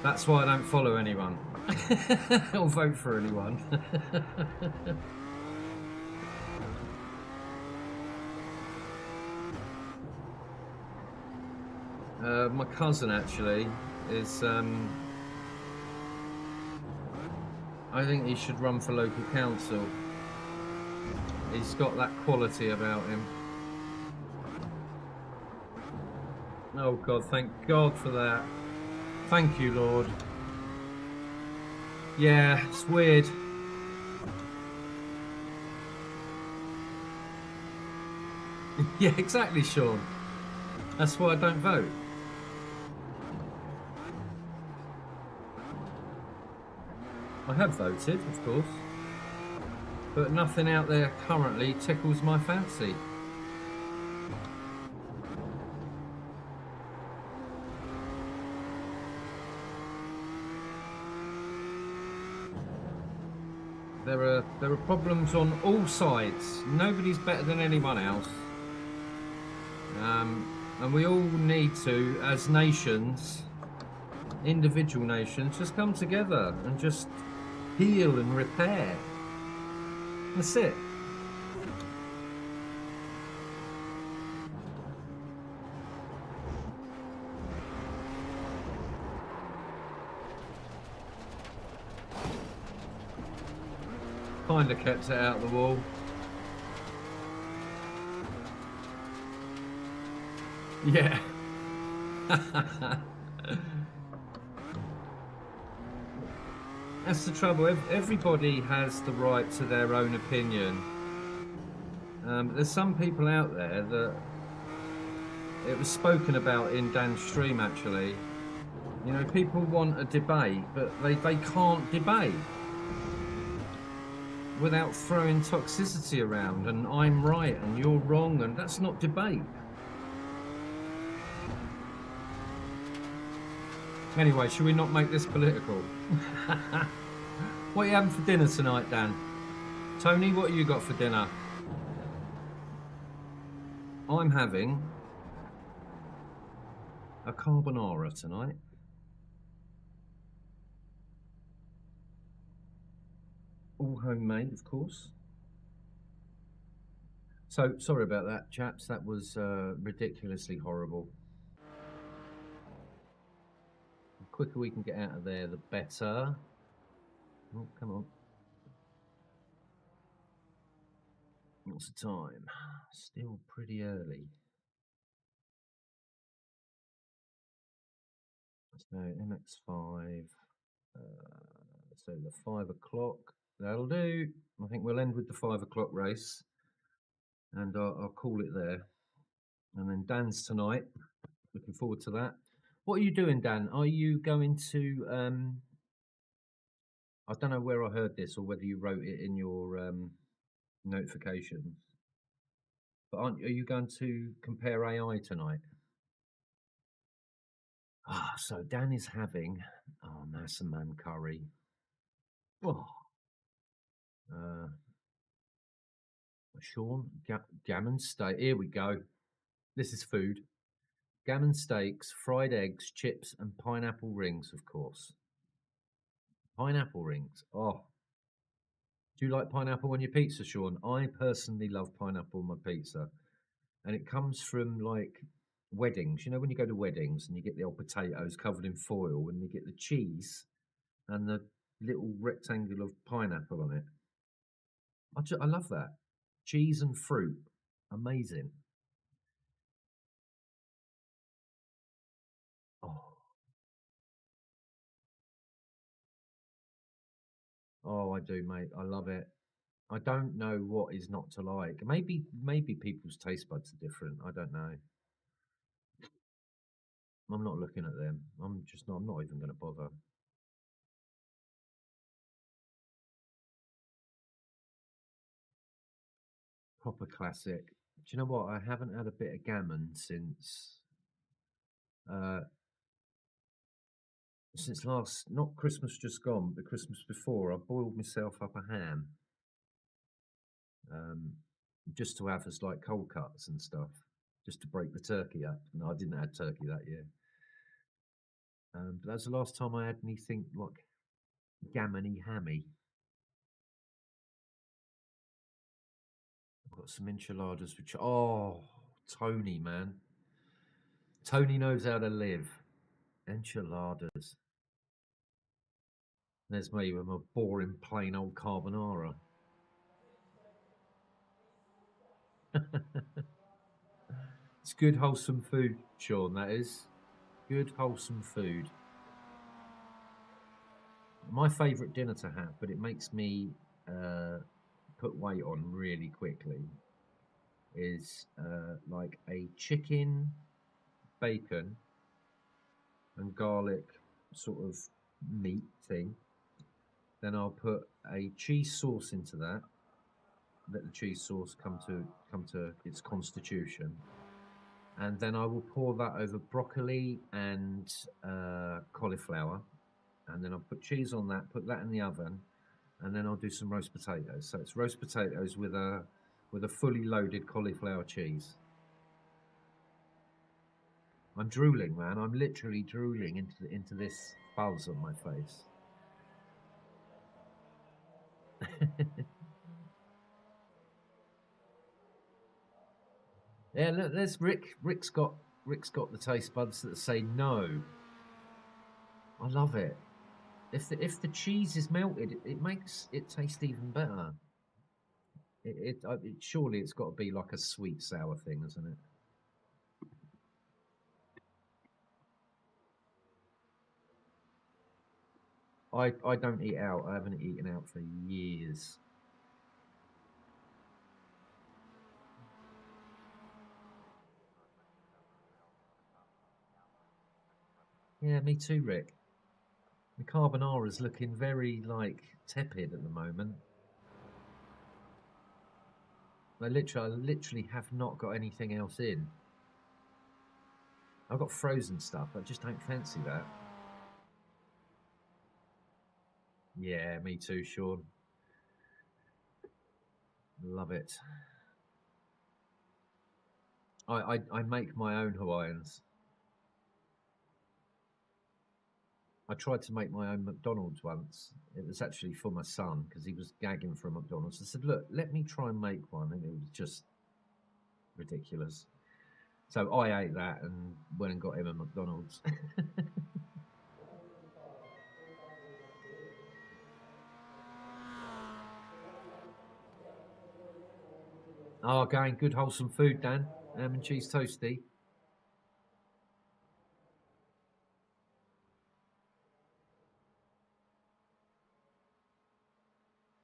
That's why I don't follow anyone. Or vote for anyone. My cousin, actually, is I think he should run for local council. He's got that quality about him. Oh God, thank God for that. Thank you, Lord. Yeah, it's weird. Yeah, exactly, Sean. That's why I don't vote. I have voted, of course, but nothing out there currently tickles my fancy. There are problems on all sides. Nobody's better than anyone else. And we all need to, as nations, individual nations, just come together and just heal and repair. That's it. Kind of kept it out of the wall. Yeah. That's the trouble. Everybody has the right to their own opinion. There's some people out there that it was spoken about in Dan's stream actually. You know, people want a debate, but they can't debate without throwing toxicity around and I'm right and you're wrong, and that's not debate. Anyway, should we not make this political? What are you having for dinner tonight, Dan? Tony, what have you got for dinner? I'm having a carbonara tonight. All homemade, of course. So, sorry about that, chaps. That was ridiculously horrible. The quicker we can get out of there, the better. Oh, come on. What's the time? Still pretty early. So MX5. So the 5 o'clock. That'll do. I think we'll end with the 5 o'clock race, and I'll call it there. And then Dan's tonight. Looking forward to that. What are you doing, Dan? Are you going to? I don't know where I heard this or whether you wrote it in your notifications. But are you going to compare AI tonight? Ah, so Dan is having massaman curry. Oh, Sean, gammon steak. Here we go. This is food. Gammon steaks, fried eggs, chips, and pineapple rings, of course. Pineapple rings. Oh, do you like pineapple on your pizza, Sean? I personally love pineapple on my pizza, and it comes from like weddings. You know, when you go to weddings and you get the old potatoes covered in foil, and you get the cheese and the little rectangle of pineapple on it. I love that. Cheese and fruit, amazing. Oh, oh, I do, mate. I love it. I don't know what is not to like. Maybe people's taste buds are different. I don't know. I'm not looking at them. I'm just not. I'm not even going to bother. Proper classic. Do you know what? I haven't had a bit of gammon uh, since last, not Christmas just gone, but the Christmas before. I boiled myself up a ham, um, just to have as like cold cuts and stuff, just to break the turkey up. No, I didn't have turkey that year. But that's the last time I had anything like gammony hammy. I've got some enchiladas, which Tony, man, Tony knows how to live. Enchiladas. There's me with my boring plain old carbonara. It's good wholesome food, Sean, that is. Good wholesome food. My favourite dinner to have, but it makes me put weight on really quickly, is like a chicken, bacon and garlic sort of meat thing. Then I'll put a cheese sauce into that. Let the cheese sauce come to its constitution, and then I will pour that over broccoli and cauliflower, and then I'll put cheese on that. Put that in the oven, and then I'll do some roast potatoes. So it's roast potatoes with a fully loaded cauliflower cheese. I'm drooling, man. I'm literally drooling into this buzz on my face. Yeah, look, there's Rick. Rick's got the taste buds that say no. I love it. If the cheese is melted, it makes it taste even better. It surely it's got to be like a sweet sour thing, isn't it? I don't eat out. I haven't eaten out for years. Yeah, me too, Rick. The carbonara's looking very like tepid at the moment. I literally have not got anything else in. I've got frozen stuff. I just don't fancy that. Yeah, me too, Sean. Love it. I make my own Hawaiians. I tried to make my own McDonald's once. It was actually for my son because he was gagging for a McDonald's. I said, look, let me try and make one. And it was just ridiculous. So I ate that and went and got him a McDonald's. Oh, again, good wholesome food, Dan. Ham and cheese toasty.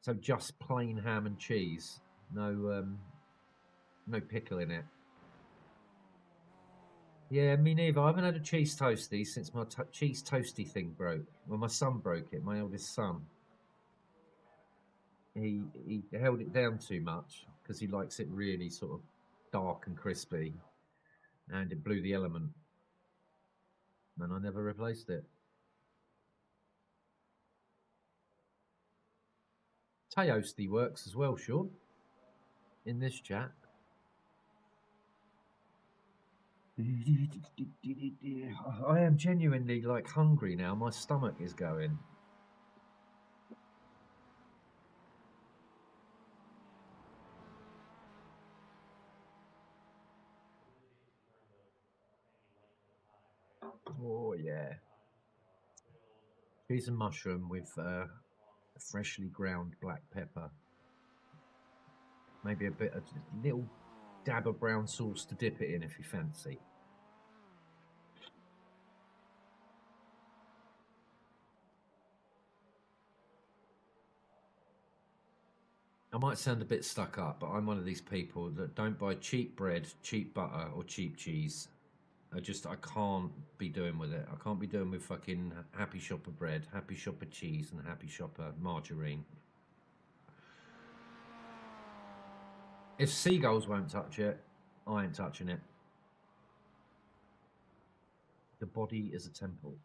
So just plain ham and cheese, no pickle in it. Yeah, me neither. I haven't had a cheese toasty since my cheese toasty thing broke. Well, my son broke it, my eldest son. He held it down too much because he likes it really sort of dark and crispy, and it blew the element. And I never replaced it. Toasty works as well, Sean. In this chat. I am genuinely like hungry now. My stomach is going. Oh yeah. Cheese and mushroom with freshly ground black pepper. Maybe a little dab of brown sauce to dip it in if you fancy. I might sound a bit stuck up, but I'm one of these people that don't buy cheap bread, cheap butter, or cheap cheese. I can't be doing with it. I can't be doing with fucking Happy Shopper bread, Happy Shopper cheese, and Happy Shopper margarine. If seagulls won't touch it, I ain't touching it. The body is a temple.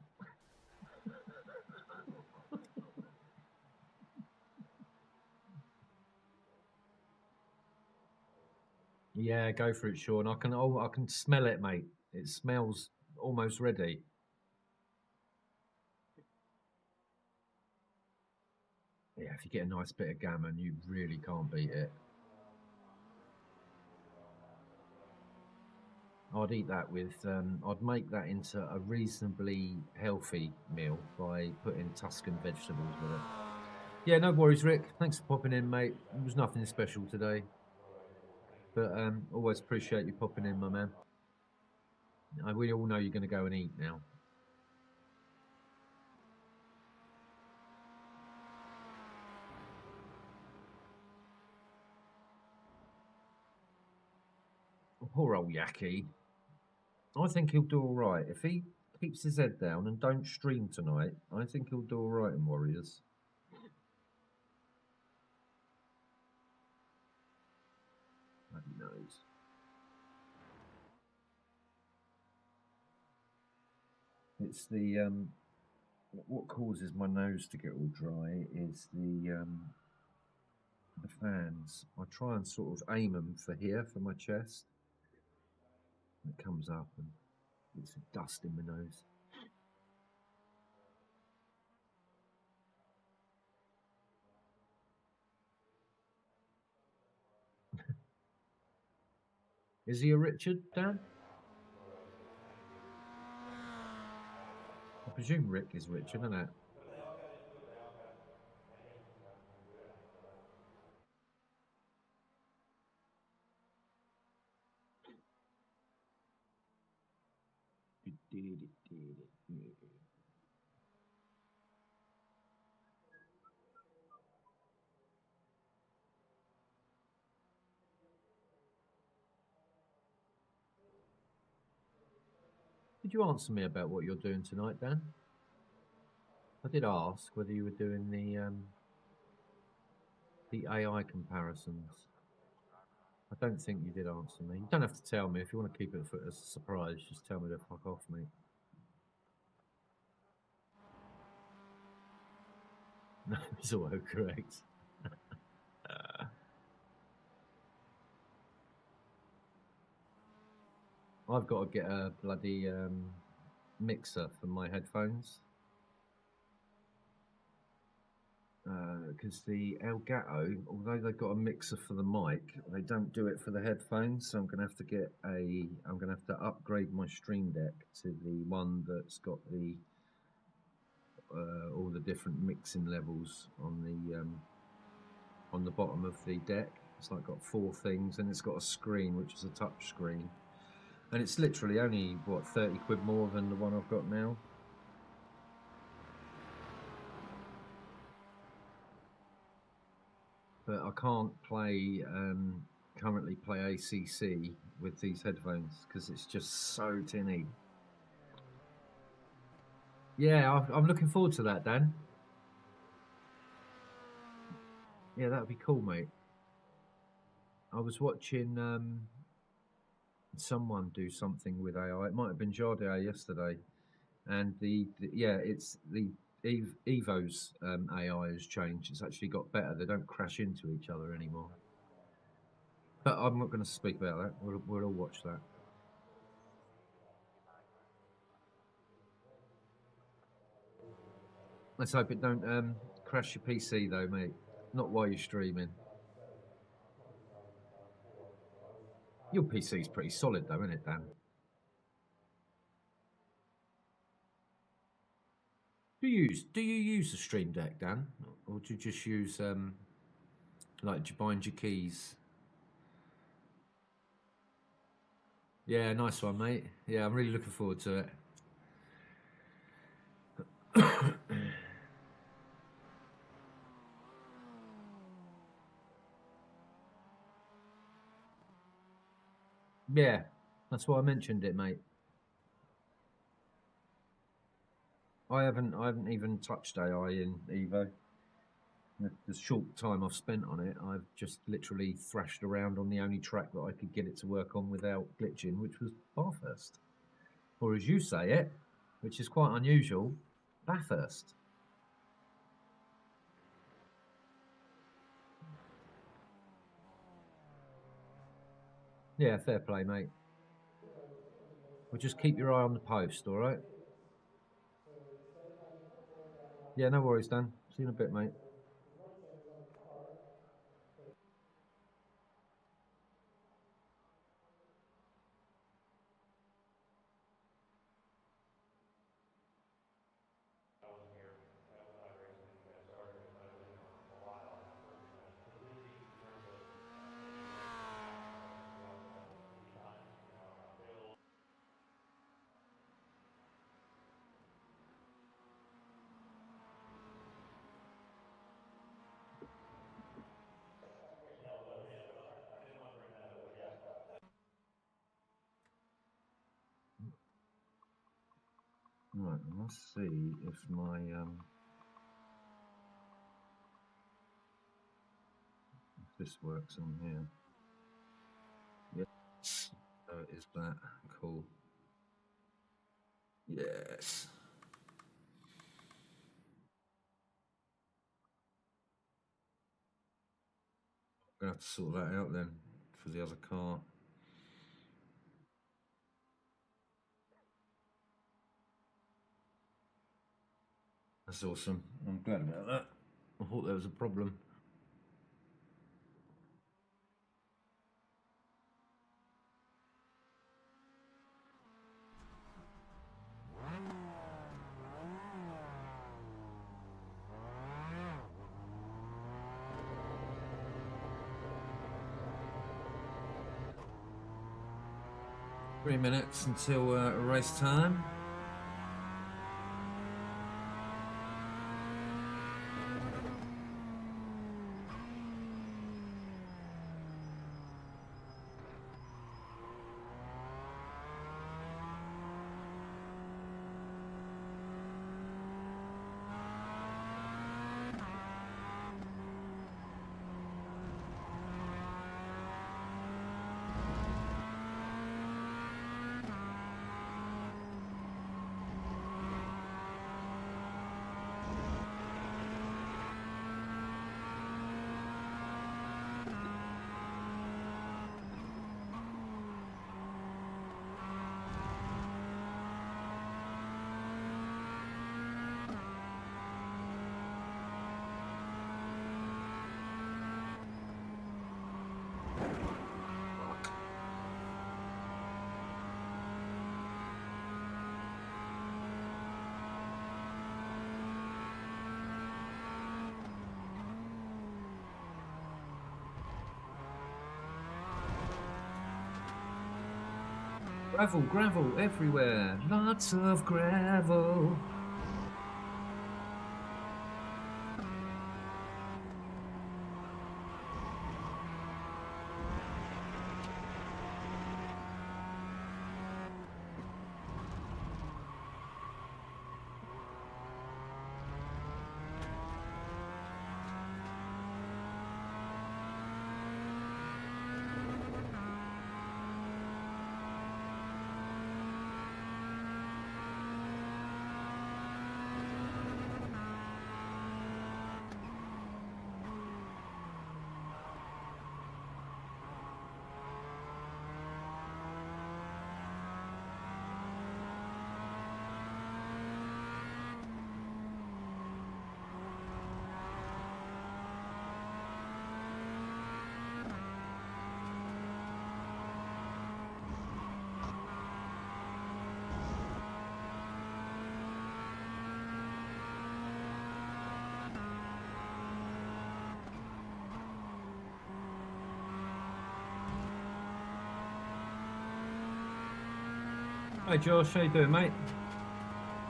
Yeah, go for it, Sean. I can smell it, mate. It smells almost ready. Yeah, if you get a nice bit of gammon, you really can't beat it. I'd eat that with, I'd make that into a reasonably healthy meal by putting Tuscan vegetables with it. Yeah, no worries, Rick. Thanks for popping in, mate. It was nothing special today, but always appreciate you popping in, my man. We all know you're going to go and eat now. Poor old Yaki. I think he'll do all right if he keeps his head down and don't stream tonight. I think he'll do all right in Warriors. Bloody knows. It's the what causes my nose to get all dry is the fans. I try and sort of aim them for here, for my chest. It comes up and it's dust in my nose. Is he a Richard, Dan? I presume Rick is Richard, isn't it? Did you answer me about what you're doing tonight, Dan? I did ask whether you were doing the AI comparisons. I don't think you did answer me. You don't have to tell me. If you want to keep it as a surprise, just tell me to fuck off, mate. No, it's all correct. I've got to get a bloody mixer for my headphones. Because the Elgato, although they've got a mixer for the mic, they don't do it for the headphones. So I'm going to have to I'm going to have to upgrade my Stream Deck to the one that's got the all the different mixing levels on the bottom of the deck. It's like got 4 things, and it's got a screen which is a touch screen, and it's literally only what 30 quid more than the one I've got now. But I can't currently play ACC with these headphones because it's just so tinny. Yeah, I'm looking forward to that, Dan. Yeah, that'd be cool, mate. I was watching someone do something with AI. It might have been Jardea yesterday, and it's the Evo's AI has changed. It's actually got better. They don't crash into each other anymore. But I'm not going to speak about that. We'll all watch that. Let's hope it don't crash your PC though, mate. Not while you're streaming. Your PC's pretty solid though, isn't it, Dan? Do you use the Stream Deck, Dan, or do you just use like do you bind your keys? Yeah, nice one, mate. Yeah, I'm really looking forward to it. Yeah, that's why I mentioned it, mate. I haven't even touched AI in Evo. The short time I've spent on it, I've just literally thrashed around on the only track that I could get it to work on without glitching, which was Bathurst. Or as you say it, which is quite unusual, Bathurst. Yeah, fair play, mate. Well, just keep your eye on the post, all right? Yeah, no worries, Dan. See you in a bit, mate. Right, let's see if my if this works on here. Yes. Oh, is that cool? Yes. I'm gonna have to sort that out then for the other car. That's awesome. I'm glad about that. I thought there was a problem. Three minutes until race time. Gravel, gravel everywhere. Lots of gravel. Hey Josh, how you doing, mate?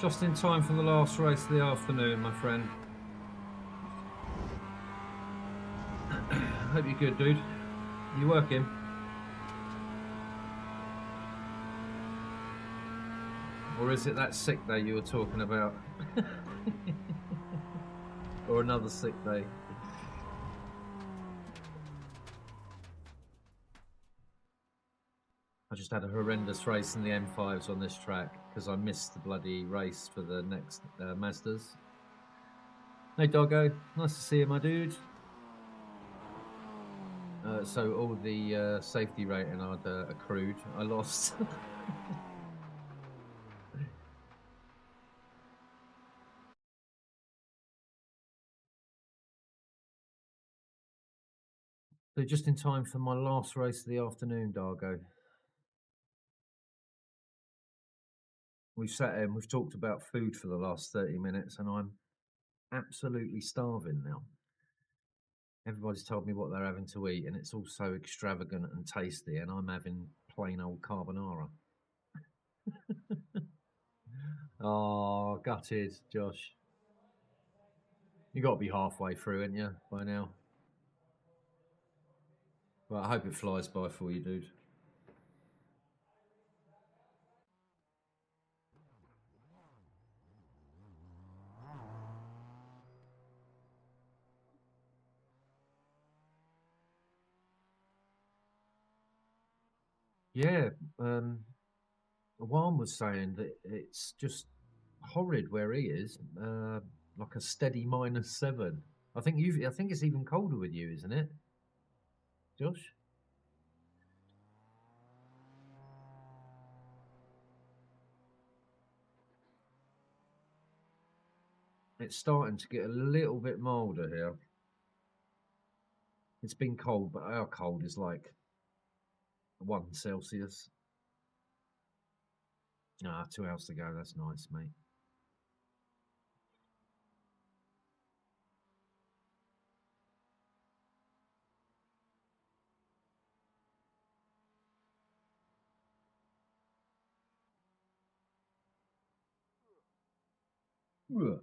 Just in time for the last race of the afternoon, my friend. Hope you're good, dude. You working? Or is it that sick day you were talking about? Or another sick day? I just had a horrendous race in the M5s on this track because I missed the bloody race for the next Mazdas. Hey Doggo, nice to see you, my dude. So all the safety rating I'd accrued, I lost. So just in time for my last race of the afternoon, Dargo. We've sat here and we've talked about food for the last 30 minutes and I'm absolutely starving now. Everybody's told me what they're having to eat and it's all so extravagant and tasty and I'm having plain old carbonara. Oh, gutted, Josh. You got to be halfway through, ain't you, by now? Well, I hope it flies by for you, dude. Yeah, Juan was saying that it's just horrid where he is, like a steady -7. I think it's even colder with you, isn't it, Josh? It's starting to get a little bit milder here. It's been cold, but our cold is like 1 Celsius. Ah, 2 hours to go. That's nice, mate. Ugh.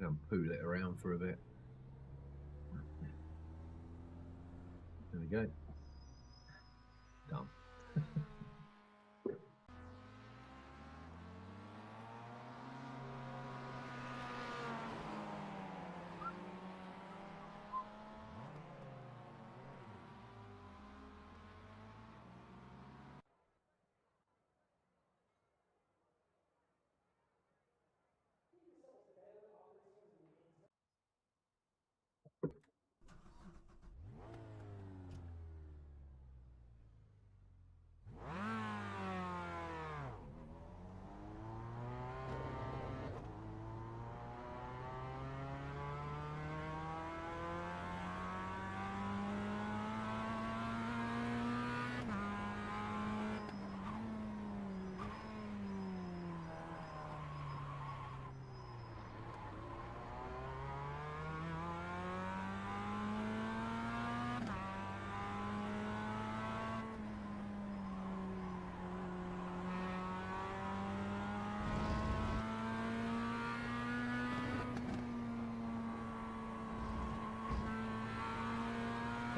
I'm going to pool it around for a bit. There we go. Done.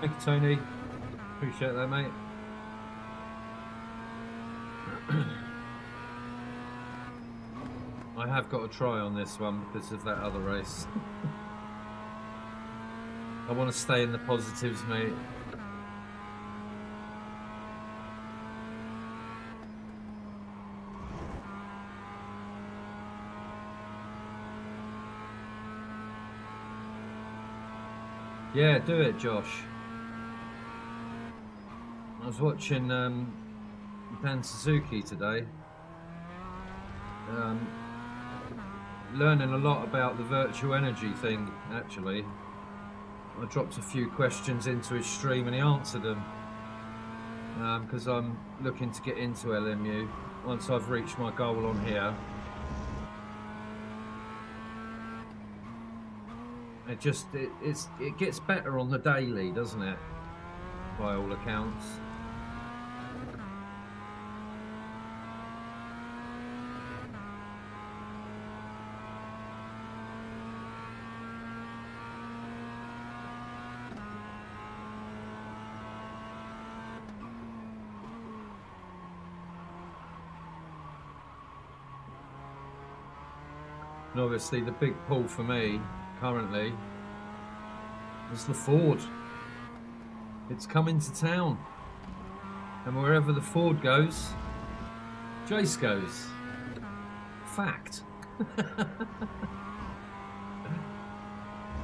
Thank you, Tony. Appreciate that, mate. I have got a try on this one because of that other race. I want to stay in the positives, mate. Yeah, do it, Josh. I was watching Dan Suzuki today. Learning a lot about the virtual energy thing, actually. I dropped a few questions into his stream and he answered them. Because I'm looking to get into LMU once I've reached my goal on here. It gets better on the daily, doesn't it? By all accounts. And obviously the big pull for me currently is the Ford. It's coming to town. And wherever the Ford goes, Jace goes. Fact.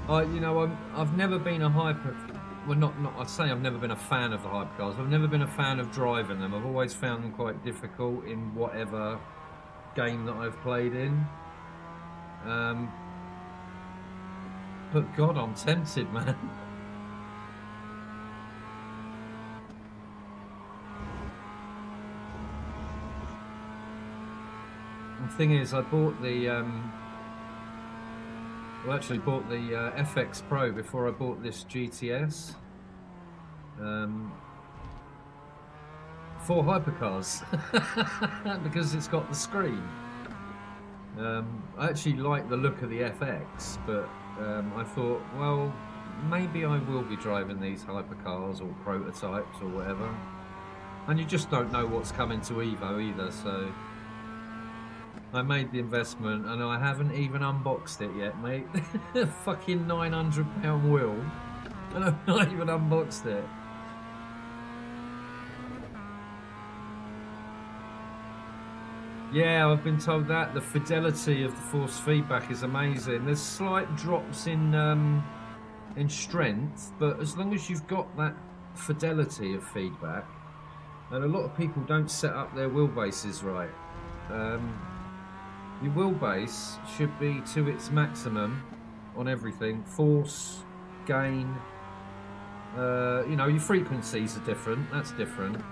I've never been a hyper. Well, not. I say I've never been a fan of the hypercars. I've never been a fan of driving them. I've always found them quite difficult in whatever game that I've played in. But God, I'm tempted, man. thing is, I bought the well, actually bought the FX Pro before I bought this GTS. For hypercars because it's got the screen. I actually like the look of the FX, but I thought, well, maybe I will be driving these hypercars or prototypes or whatever. And you just don't know what's coming to Evo either, so I made the investment and I haven't even unboxed it yet, mate. Fucking £900 wheel, and I've not even unboxed it. Yeah, I've been told that the fidelity of the force feedback is amazing. There's slight drops in strength, but as long as you've got that fidelity of feedback, and a lot of people don't set up their wheelbases right. Your wheelbase should be to its maximum on everything. Force, gain, you know, your frequencies are different, that's different.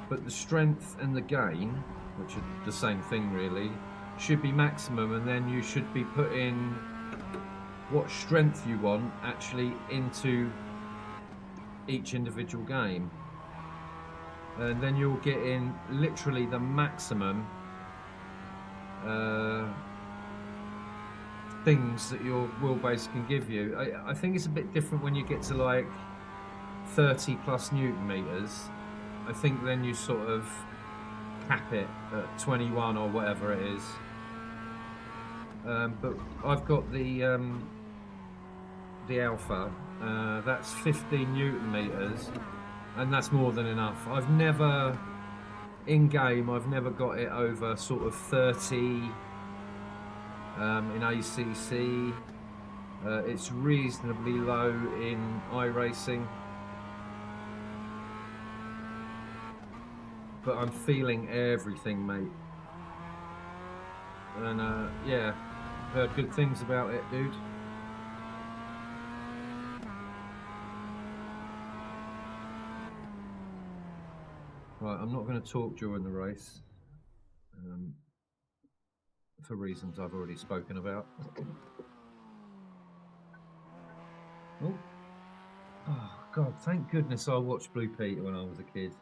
But the strength and the gain, which are the same thing really, should be maximum, and then you should be putting what strength you want actually into each individual game. And then you'll get in literally the maximum things that your wheelbase can give you. I think it's a bit different when you get to like 30 plus Newton meters. I think then you sort of cap it at 21 or whatever it is. But I've got the Alpha. That's 15 Newton meters, and that's more than enough. I've never, in game, I've never got it over sort of 30 in ACC. It's reasonably low in iRacing. But I'm feeling everything, mate. And yeah, heard good things about it, dude. Right, I'm not going to talk during the race, for reasons I've already spoken about. Oh God, thank goodness I watched Blue Peter when I was a kid.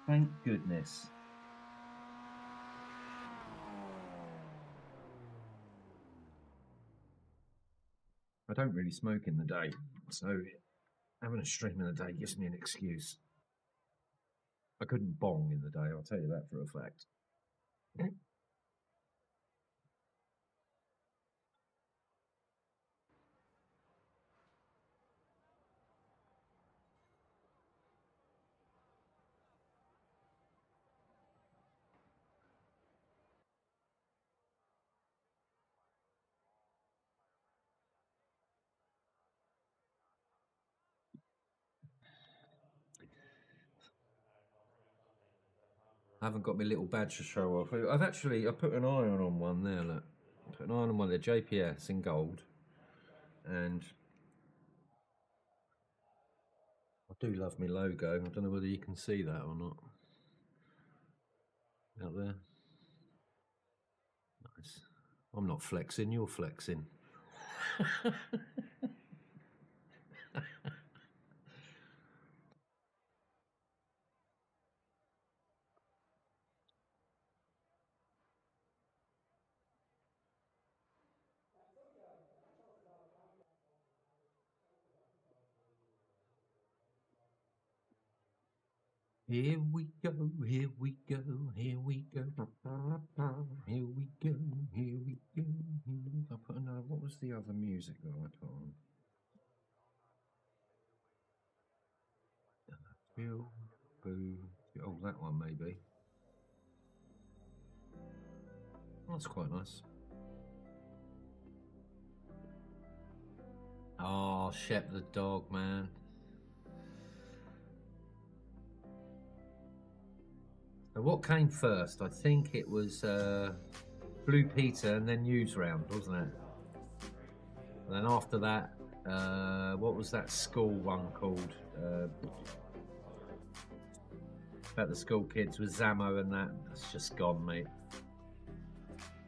Thank goodness. I don't really smoke in the day, so having a stream in the day gives me an excuse. I couldn't bong in the day, I'll tell you that for a fact. I haven't got my little badge to show off. I put an iron on one there, look. I put an iron on one there, JPS in gold. And I do love my logo. I don't know whether you can see that or not. Out there. Nice. I'm not flexing, you're flexing. Here we go, here we go, here we go, here we go, here we go. I put another, what was the other music that I put on? Bill, boo, oh, that one maybe. That's quite nice. Oh, Shep the dog, man. So what came first? I think it was Blue Peter and then News Round, wasn't it? And then after that, what was that school one called? About the school kids with Zamo and that. That's just gone, mate.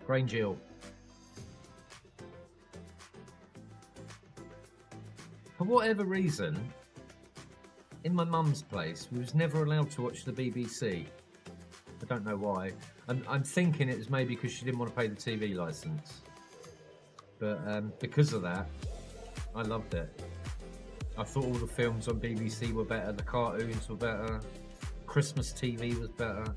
Grange Hill. For whatever reason, in my mum's place, we was never allowed to watch the BBC. I don't know why. I'm thinking it was maybe because she didn't want to pay the TV licence. But because of that, I loved it. I thought all the films on BBC were better, the cartoons were better, Christmas TV was better.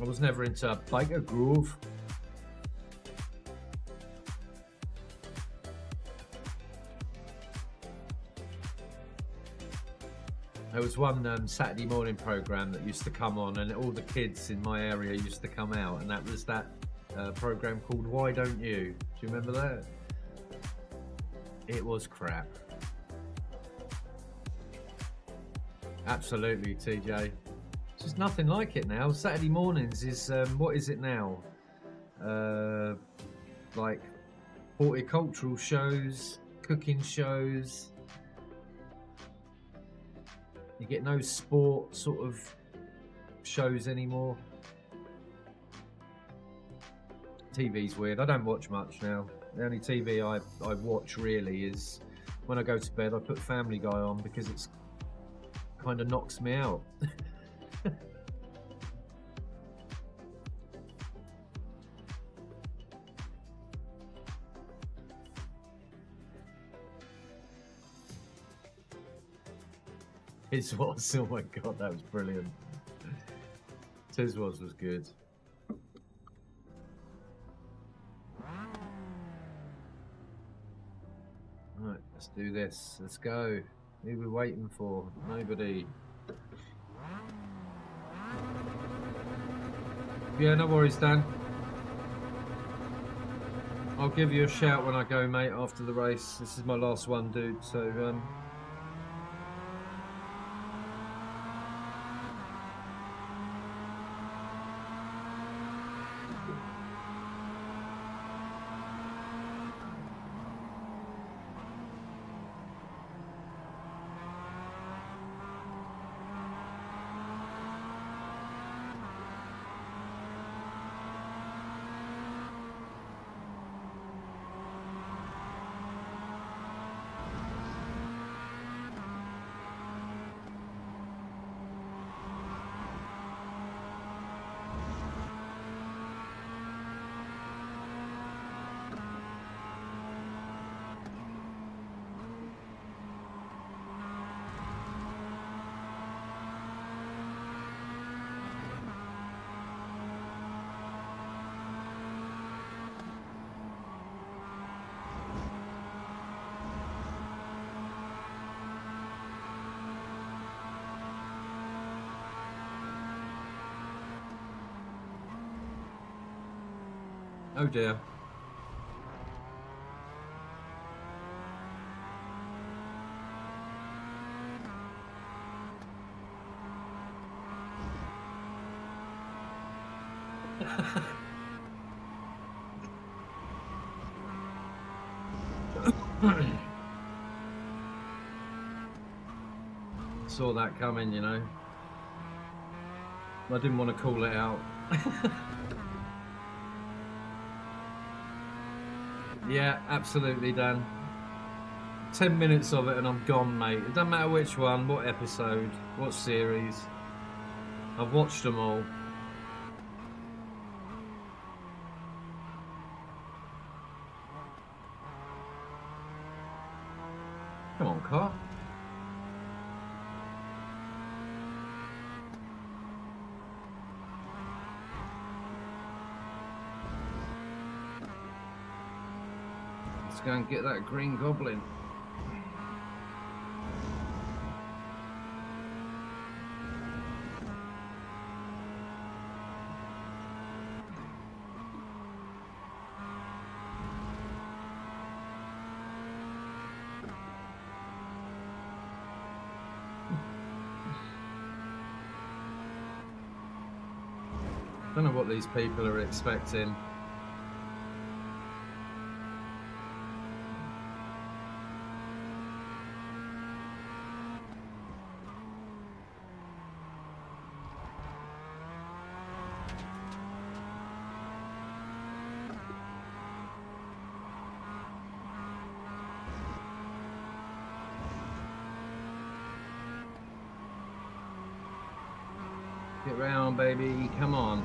I was never into Biker Groove. There was one Saturday morning programme that used to come on, and all the kids in my area used to come out, and that was that programme called Why Don't You? Do you remember that? It was crap. Absolutely, TJ. It's just nothing like it now. Saturday mornings is, what is it now? Like horticultural shows, cooking shows. You get no sport sort of shows anymore. TV's weird. I don't watch much now. The only TV I watch really is when I go to bed. I put Family Guy on because it's kind of knocks me out. Tiswas, oh my god, that was brilliant. Tiswas was good. Right, let's do this. Let's go. Who are we waiting for? Nobody. Yeah, no worries, Dan. I'll give you a shout when I go, mate, after the race. This is my last one, dude, so oh dear. Saw that coming, you know. I didn't want to call it out. Yeah, absolutely, Dan. 10 minutes of it and I'm gone, mate. It doesn't matter which one, what episode, what series. I've watched them all. Come on, car. Let's go and get that green goblin. Don't know what these people are expecting. it round, baby. Come on.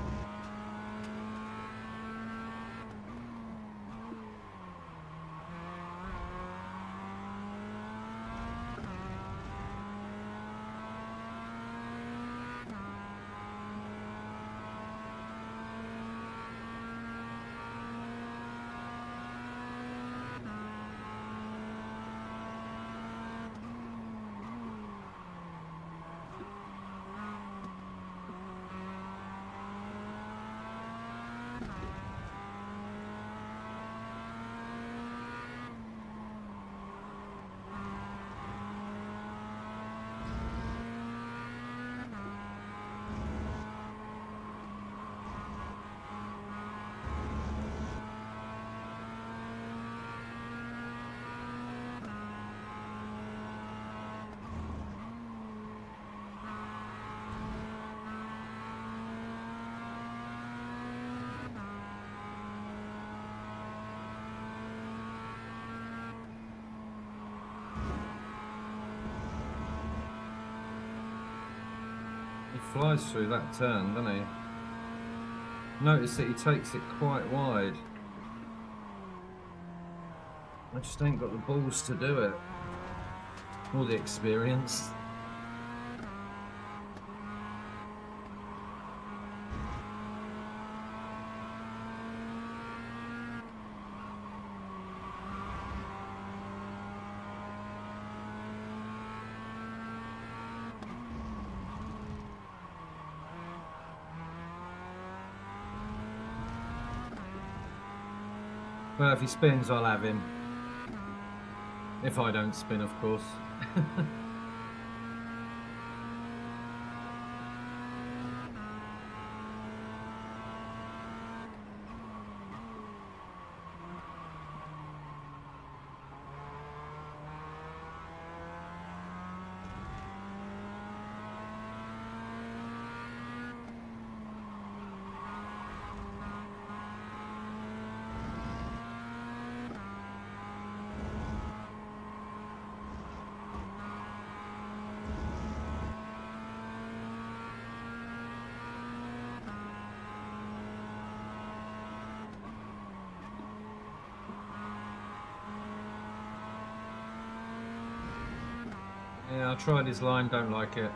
He flies through that turn, doesn't he? Notice that he takes it quite wide. I just ain't got the balls to do it. Or the experience. Well, if he spins, I'll have him. If I don't spin, of course. Yeah, I tried his line, don't like it.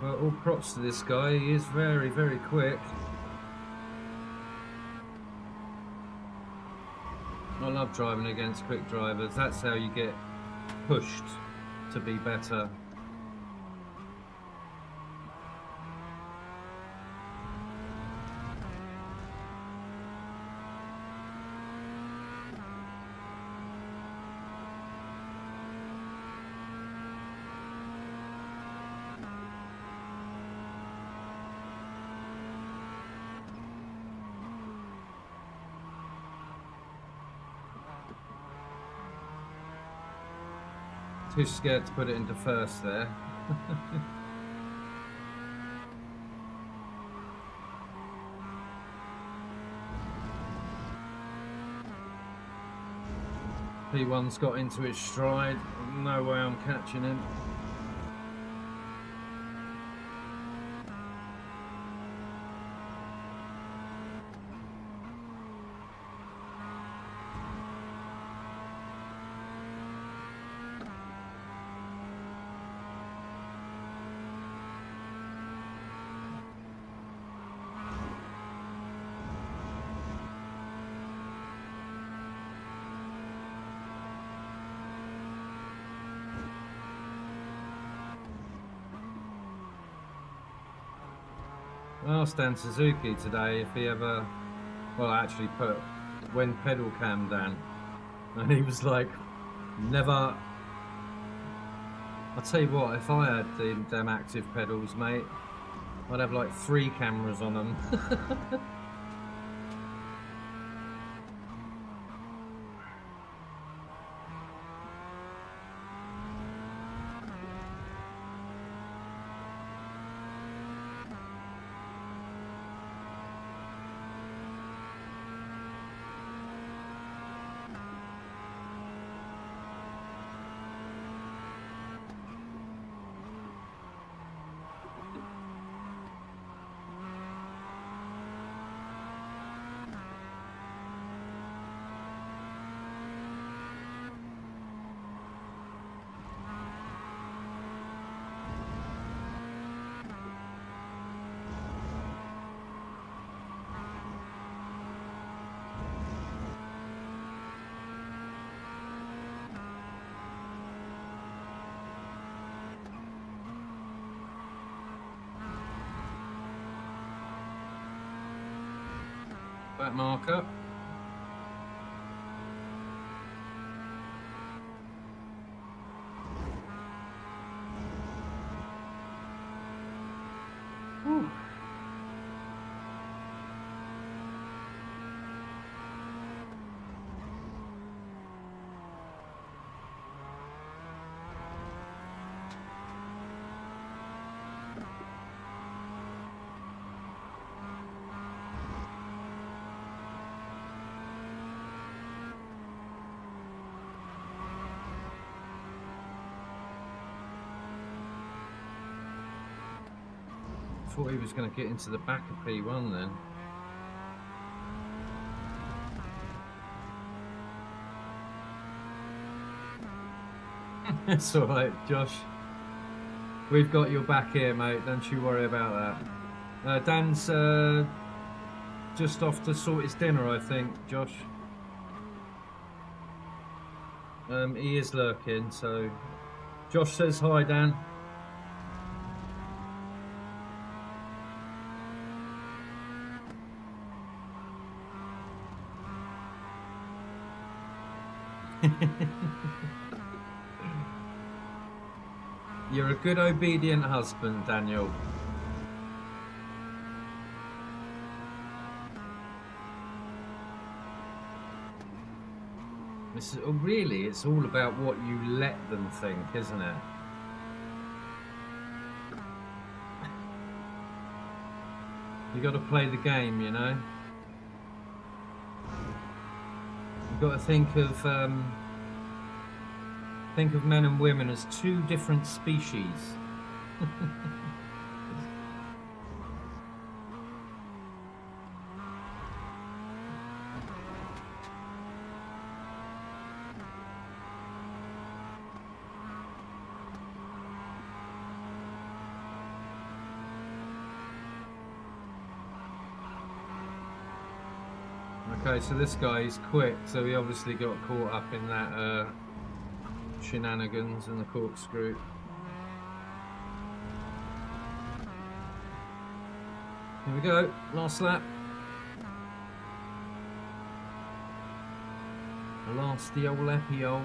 Well, all props to this guy, he is very, very quick. I love driving against quick drivers, that's how you get pushed to be better. Too scared to put it into first there. P1's got into his stride. No way I'm catching him. I asked Dan Suzuki today if he ever, well, actually put when pedal cam down, and he was like, never. I'll tell you what, if I had them active pedals, mate, I'd have like 3 cameras on them. Back marker. Whew. Thought he was going to get into the back of P1 then. It's alright, Josh. We've got your back here, mate. Don't you worry about that. Dan's just off to sort his dinner, I think, Josh. He is lurking, so... Josh says hi, Dan. You're a good obedient husband, Daniel. Really, it's all about what you let them think, isn't it? You got to play the game, you know. You've got to think of men and women as two different species. Okay, so this guy is quick, so he obviously got caught up in that shenanigans and the corkscrew. Here we go, last lap. The last the old lappy old.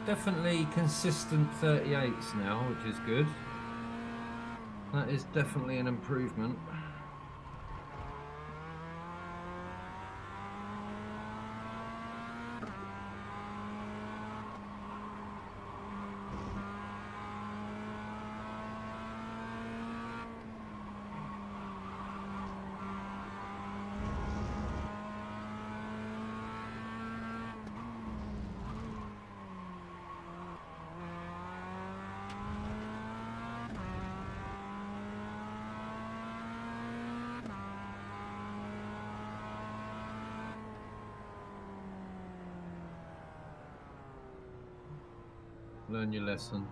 Definitely consistent 38s now, which is good. That is definitely an improvement. Learn your lesson.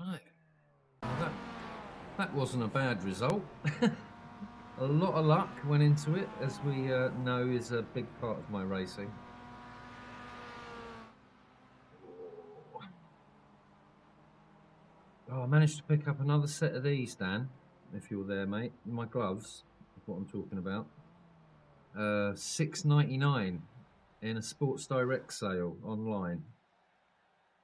Right. Well, that wasn't a bad result. A lot of luck went into it, as we know is a big part of my racing. Oh, I managed to pick up another set of these, Dan, if you're there, mate. My gloves. What I'm talking about. $6.99 in a Sports Direct sale online.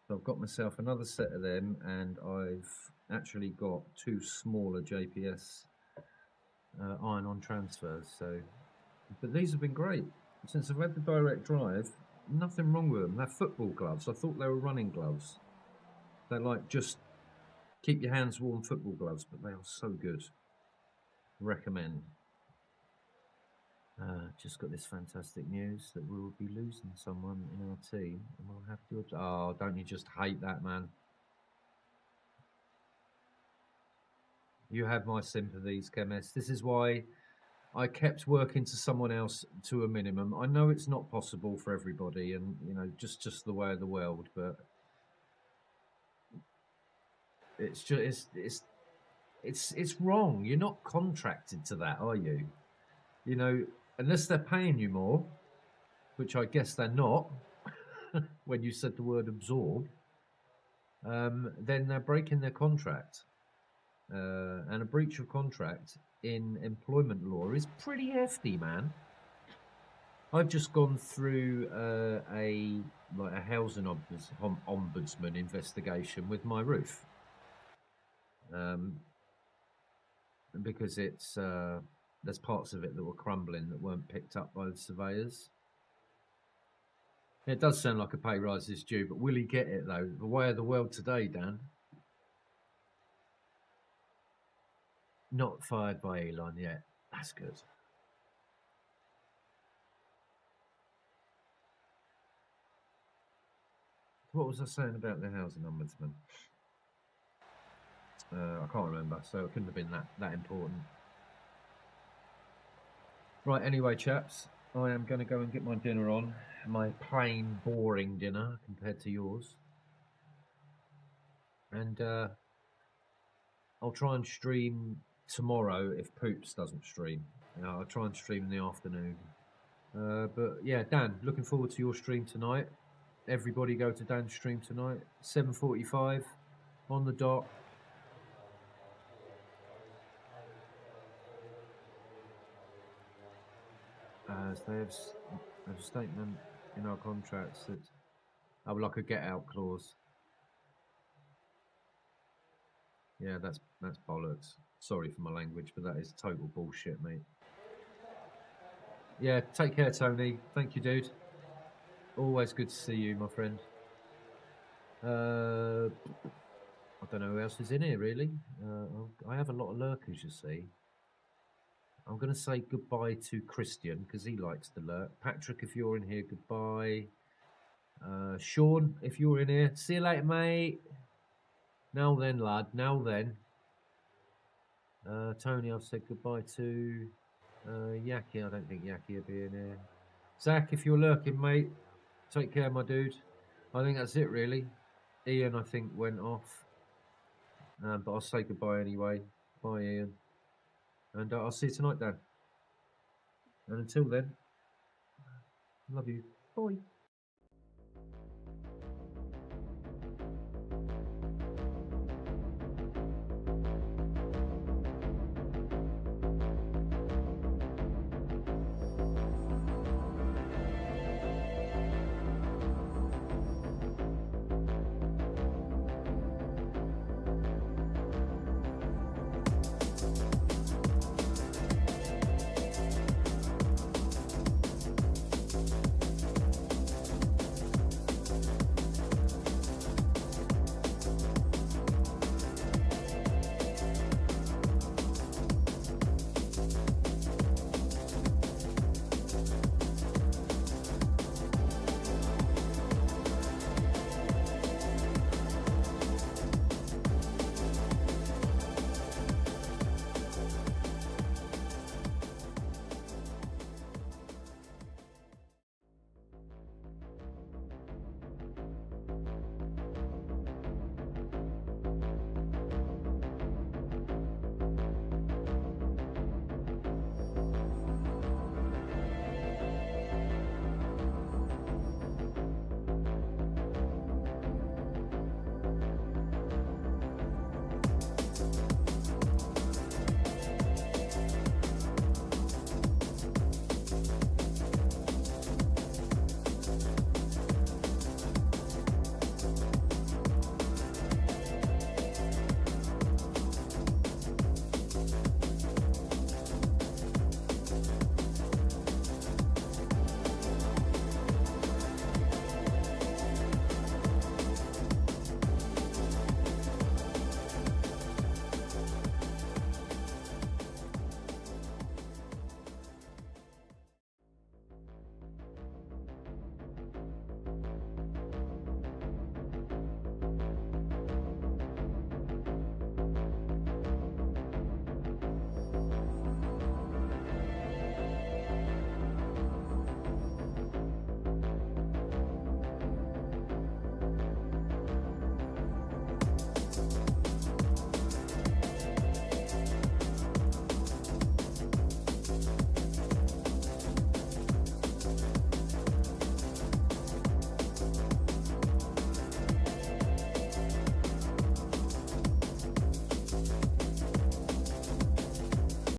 So I've got myself another set of them, and I've actually got two smaller JPS iron-on transfers. So, but these have been great since I've had the direct drive. Nothing wrong with them. They're football gloves. I thought they were running gloves. They're like just keep your hands warm football gloves, but they are so good. Recommend. Just got this fantastic news that we will be losing someone in our team, and we'll have to. Oh, don't you just hate that, man? You have my sympathies, chemist. This is why I kept working to someone else to a minimum. I know it's not possible for everybody, and you know, just the way of the world. But it's just it's wrong. You're not contracted to that, are you? You know, unless they're paying you more, which I guess they're not. When you said the word absorb, then they're breaking their contract. And a breach of contract in employment law is pretty hefty, man. I've just gone through a housing ombudsman investigation with my roof, because it's there's parts of it that were crumbling that weren't picked up by the surveyors. It does sound like a pay rise is due, but will he get it though? The way of the world today, Dan. Not fired by Elon yet. That's good. What was I saying about the housing ombudsman? I can't remember, so it couldn't have been that important. Right, anyway, chaps, I am going to go and get my dinner on. My plain, boring dinner compared to yours. And I'll try and stream tomorrow if Poops doesn't stream. I'll try and stream in the afternoon. But yeah, Dan, looking forward to your stream tonight. Everybody go to Dan's stream tonight, 7:45 on the dot. As they have a statement in our contracts that like a get out clause. Yeah, that's bollocks. Sorry for my language, but that is total bullshit, mate. Yeah, take care, Tony. Thank you, dude. Always good to see you, my friend. I don't know who else is in here, really. I have a lot of lurkers, you see. I'm going to say goodbye to Christian, because he likes to lurk. Patrick, if you're in here, goodbye. Sean, if you're in here, see you later, mate. Now then, lad, now then. Tony, I've said goodbye to. Yaki, I don't think Yaki will be in here. Zach, if you're lurking, mate, take care, my dude. I think that's it, really. Ian, I think, went off. But I'll say goodbye anyway. Bye, Ian. And I'll see you tonight, Dan. And until then, love you. Bye.